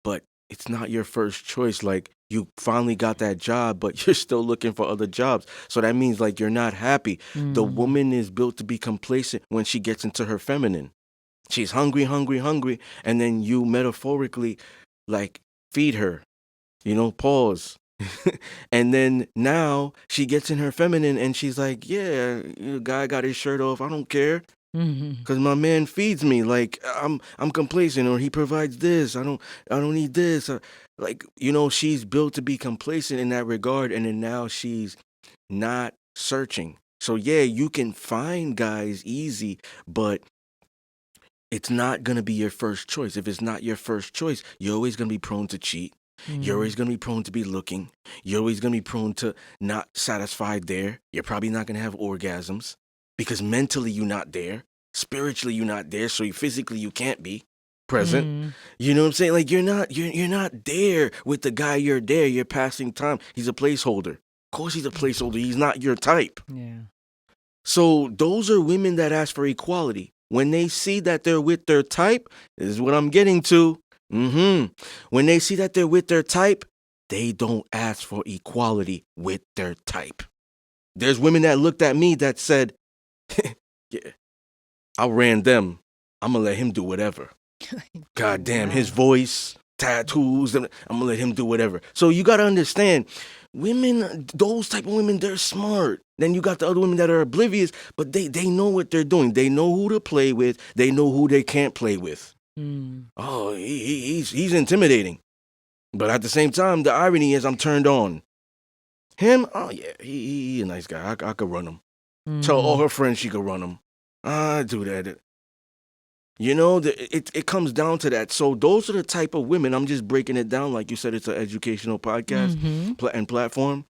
A: But it's not your first choice. Like you finally got that job, but you're still looking for other jobs. So that means like you're not happy. The woman is built to be complacent when she gets into her feminine. She's hungry, hungry, hungry, and then you metaphorically like feed her. Pause. And then now she gets in her feminine and she's like, yeah, guy got his shirt off. I don't care. Cause my man feeds me, like I'm complacent, or he provides this. I don't need this. Like she's built to be complacent in that regard, and then now she's not searching. So yeah, you can find guys easy, but it's not gonna be your first choice. If it's not your first choice, you're always gonna be prone to cheat. You're always gonna be prone to be looking. You're always gonna be prone to not satisfied there. You're probably not gonna have orgasms because mentally you're not there. Spiritually you're not there. So physically you can't be present. You know what I'm saying? Like you're not there with the guy. You're there. You're passing time. He's a placeholder. Of course he's a placeholder. He's not your type.
B: Yeah.
A: So those are women that ask for equality. When they see that they're with their type, this is what I'm getting to. When they see that they're with their type, they don't ask for equality with their type. There's women that looked at me that said, yeah, I ran them. I'm going to let him do whatever. God damn, his voice, tattoos, I'm going to let him do whatever. So you got to understand, women, those type of women, they're smart. Then you got the other women that are oblivious, but they know what they're doing. They know who to play with. They know who they can't play with. Oh, he's intimidating. But at the same time, the irony is I'm turned on. Him, oh yeah, he a nice guy. I could run him. Tell all her friends she could run him. I do that. It comes down to that. So those are the type of women. I'm just breaking it down. Like you said, it's an educational podcast and platform.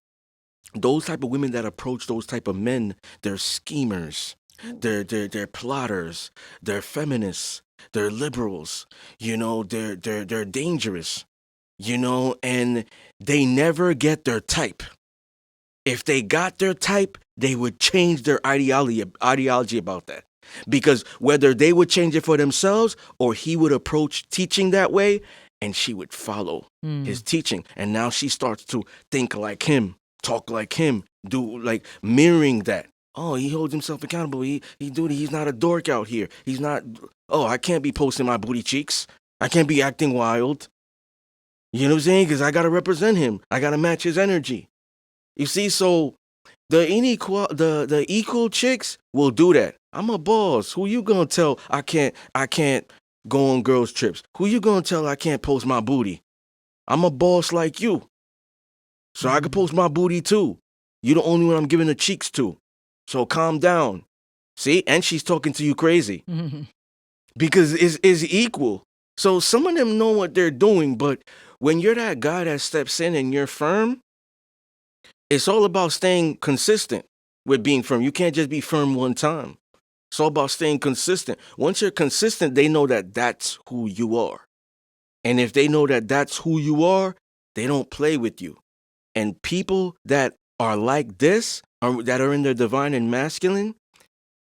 A: Those type of women that approach those type of men, they're schemers. They're plotters. They're feminists. They're liberals. They're dangerous. And they never get their type. If they got their type, they would change their ideology about that. Because whether they would change it for themselves or he would approach teaching that way and she would follow his teaching. And now she starts to think like him, talk like him, do like mirroring that. Oh, he holds himself accountable. He's not a dork out here. He's not, I can't be posting my booty cheeks. I can't be acting wild. You know what I'm saying? Because I got to represent him. I got to match his energy. You see, so the equal chicks will do that. I'm a boss. Who you gonna tell I can't go on girls trips? Who you gonna tell I can't post my booty? I'm a boss like you. So I can post my booty too. You're the only one I'm giving the cheeks to. So calm down. See? And she's talking to you crazy. Because it's equal. So some of them know what they're doing, but when you're that guy that steps in and you're firm, it's all about staying consistent with being firm. You can't just be firm one time. It's all about staying consistent. Once you're consistent, they know that that's who you are. And if they know that that's who you are, they don't play with you. And people that are like this, or that are in their divine and masculine,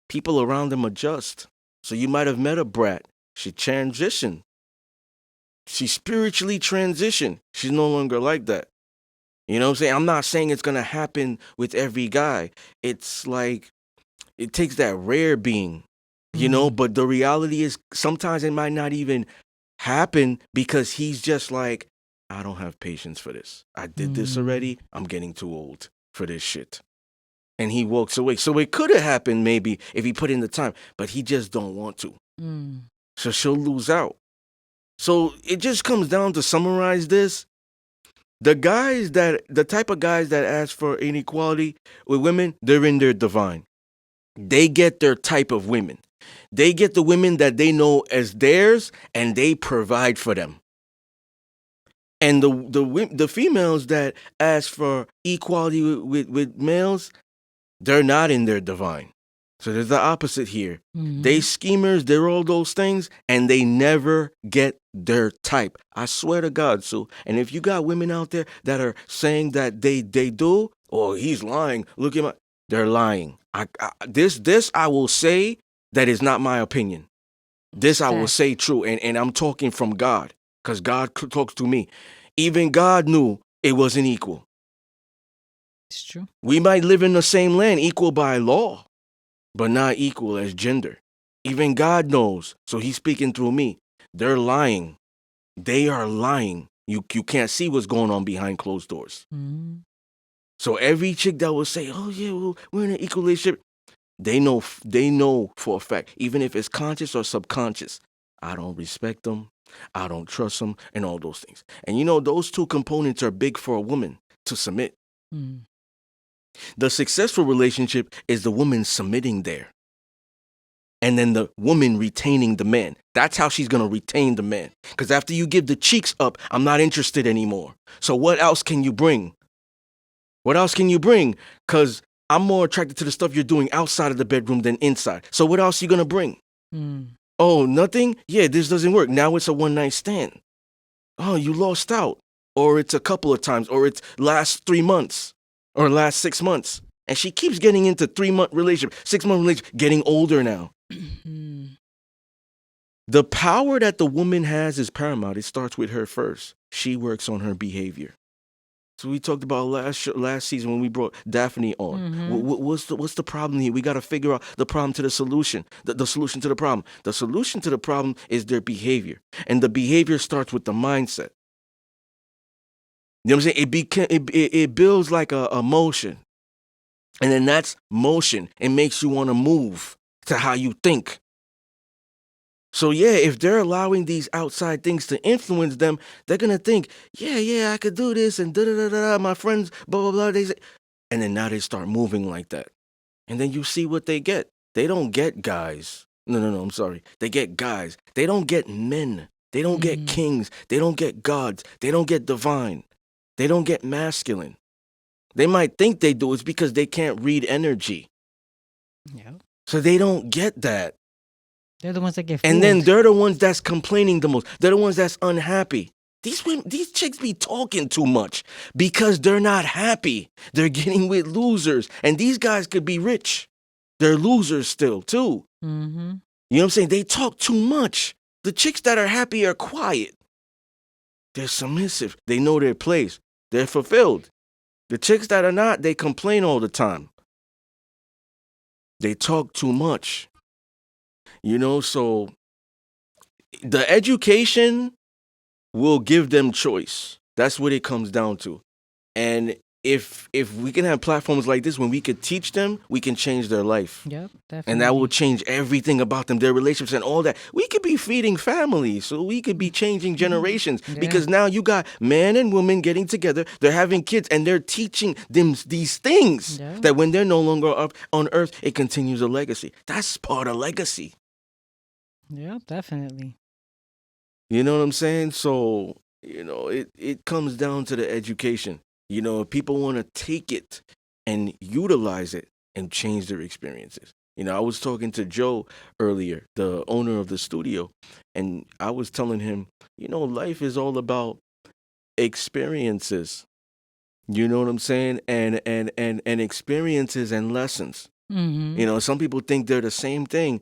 A: people around them adjust. So you might have met a brat. She transitioned. She spiritually transitioned. She's no longer like that. You know what I'm saying? I'm not saying it's going to happen with every guy. It's like, it takes that rare being, but the reality is sometimes it might not even happen because he's just like, I don't have patience for this. I did this already. I'm getting too old for this shit. And he walks away. So it could have happened maybe if he put in the time, but he just don't want to. So she'll lose out. So it just comes down to summarize this. The type of guys that ask for inequality with women, they're in their divine. They get their type of women. They get the women that they know as theirs, and they provide for them. And the females that ask for equality with males, they're not in their divine. So there's the opposite here. They schemers, they're all those things, and they never get their type. I swear to God, Sue. And if you got women out there that are saying that they do, oh, he's lying. Look at they're lying. This I will say that is not my opinion. This I will say true, and I'm talking from God, because God talks to me. Even God knew it wasn't equal.
B: It's true.
A: We might live in the same land, equal by law, but not equal as gender. Even God knows, so he's speaking through me. They're lying. They are lying. You can't see what's going on behind closed doors. So every chick that will say, oh yeah, well, we're in an equal relationship, they know for a fact, even if it's conscious or subconscious, I don't respect them, I don't trust them, and all those things. And those two components are big for a woman to submit. The successful relationship is the woman submitting there, and then the woman retaining the man. That's how she's going to retain the man. Because after you give the cheeks up, I'm not interested anymore. So what else can you bring? What else can you bring? Because I'm more attracted to the stuff you're doing outside of the bedroom than inside. So what else are you going to bring? Oh, nothing? Yeah, this doesn't work. Now it's a one-night stand. Oh, you lost out. Or it's a couple of times. Or it's last 3 months. Or last 6 months. And she keeps getting into 3-month relationship, 6-month relationship, getting older now. The power that the woman has is paramount. It starts with her first. She works on her behavior. So we talked about last season when we brought Daphne on. What's the problem here? We got to figure out the problem to the solution. The solution to the problem. The solution to the problem is their behavior. And the behavior starts with the mindset. You know what I'm saying? It builds like a motion. And then that's motion. It makes you want to move to how you think. So yeah, if they're allowing these outside things to influence them, they're gonna think, yeah, I could do this, and da. My friends, blah blah blah. They say, and then now they start moving like that, and then you see what they get. They don't get guys. No. I'm sorry. They get guys. They don't get men. They don't get kings. They don't get gods. They don't get divine. They don't get masculine. They might think they do. It's because they can't read energy.
B: Yeah.
A: So they don't get that.
B: They're the ones that get fooled.
A: And then they're the ones that's complaining the most. They're the ones that's unhappy. These chicks be talking too much because they're not happy. They're getting with losers. And these guys could be rich. They're losers still, too. You know what I'm saying? They talk too much. The chicks that are happy are quiet. They're submissive. They know their place. They're fulfilled. The chicks that are not, they complain all the time. They talk too much. So the education will give them choice. That's what it comes down to. And if we can have platforms like this, when we could teach them, we can change their life.
B: Yep, definitely.
A: And that will change everything about them, their relationships and all that. We could be feeding families, so we could be changing generations. Because now you got man and woman getting together, they're having kids, and they're teaching them these things that when they're no longer up on earth, it continues a legacy. That's part of legacy.
B: Yeah, definitely.
A: You know what I'm saying? So, it comes down to the education. People want to take it and utilize it and change their experiences. I was talking to Joe earlier, the owner of the studio, and I was telling him, life is all about experiences. You know what I'm saying? And experiences and lessons. Some people think they're the same thing.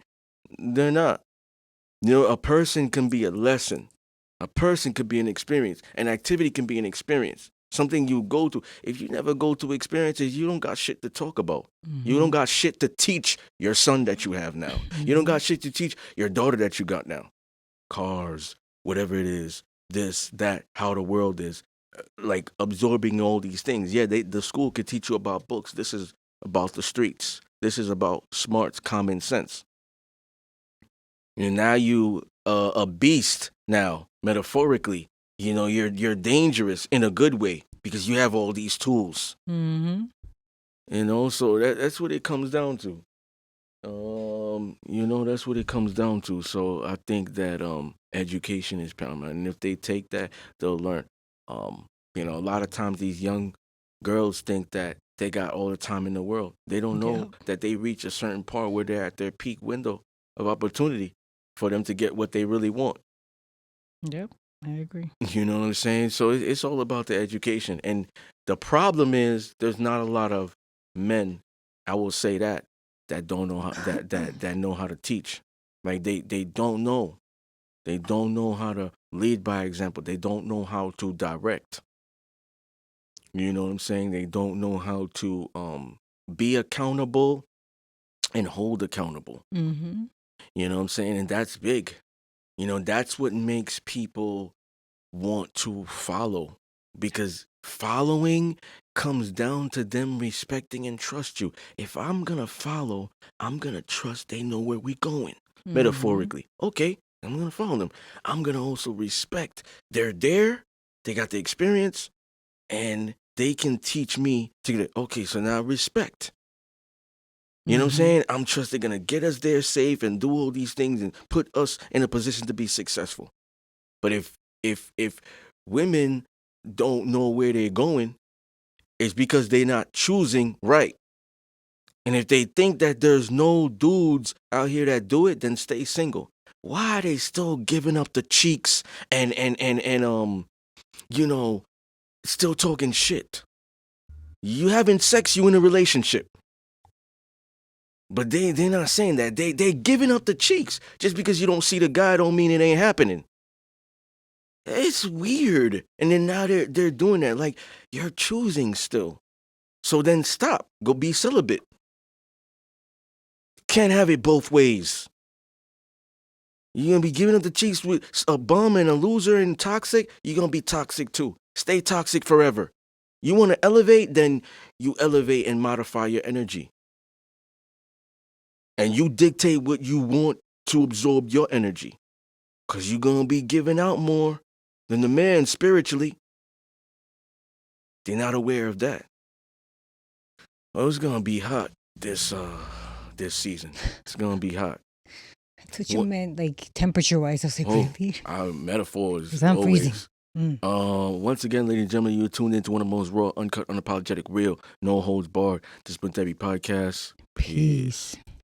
A: They're not. A person can be a lesson. A person could be an experience. An activity can be an experience. Something you go to. If you never go to experiences, you don't got shit to talk about. You don't got shit to teach your son that you have now. You don't got shit to teach your daughter that you got now. Cars, whatever it is, this, that, how the world is. Like absorbing all these things. Yeah, the school could teach you about books. This is about the streets. This is about smarts, common sense. And now you a beast now, metaphorically. You're dangerous in a good way because you have all these tools. So that's what it comes down to. That's what it comes down to. So I think that education is paramount, and if they take that, they'll learn. Um, a lot of times these young girls think that they got all the time in the world. They don't know
B: Yep.
A: that they reach a certain part where they're at their peak window of opportunity for them to get what they really want.
B: Yep. I agree.
A: You know what I'm saying? So it's all about the education, and the problem is there's not a lot of men. I will say that don't know how that know how to teach. Like they don't know. They don't know how to lead by example. They don't know how to direct. You know what I'm saying? They don't know how to be accountable and hold accountable.
B: Mm-hmm.
A: You know what I'm saying? And that's big. That's what makes people want to follow, because following comes down to them respecting and trust you. If I'm gonna follow, I'm gonna trust they know where we going.
B: Mm-hmm.
A: Metaphorically. Okay, I'm gonna follow them. I'm gonna also respect they're there, they got the experience, and they can teach me to get it. Okay, so now respect. You know what I'm
B: Mm-hmm.
A: saying? I'm trust they're gonna get us there safe and do all these things and put us in a position to be successful. But if women don't know where they're going, it's because they're not choosing right. And if they think that there's no dudes out here that do it, then stay single. Why are they still giving up the cheeks and you know, still talking shit? You having sex, you in a relationship. But they're not saying that. They giving up the cheeks. Just because you don't see the guy don't mean it ain't happening. It's weird. And then now they're doing that. Like, you're choosing still. So then stop. Go be celibate. Can't have it both ways. You're gonna be giving up the cheeks with a bum and a loser and toxic, you're gonna be toxic too. Stay toxic forever. You wanna elevate, then you elevate and modify your energy. And you dictate what you want to absorb your energy. Cause you're gonna be giving out more than the man spiritually. They're not aware of that. Oh, it's gonna be hot this season. It's gonna be hot.
B: That's what you
A: What?
B: meant, like temperature wise. I was like,
A: Oh,
B: really?
A: our metaphors
B: Because I'm freezing.
A: always.
B: Mm.
A: Once again, ladies and gentlemen, you're tuned into one of the most raw, uncut, unapologetic, real, no holds barred, Disciplinary Podcast. Peace.
B: Peace.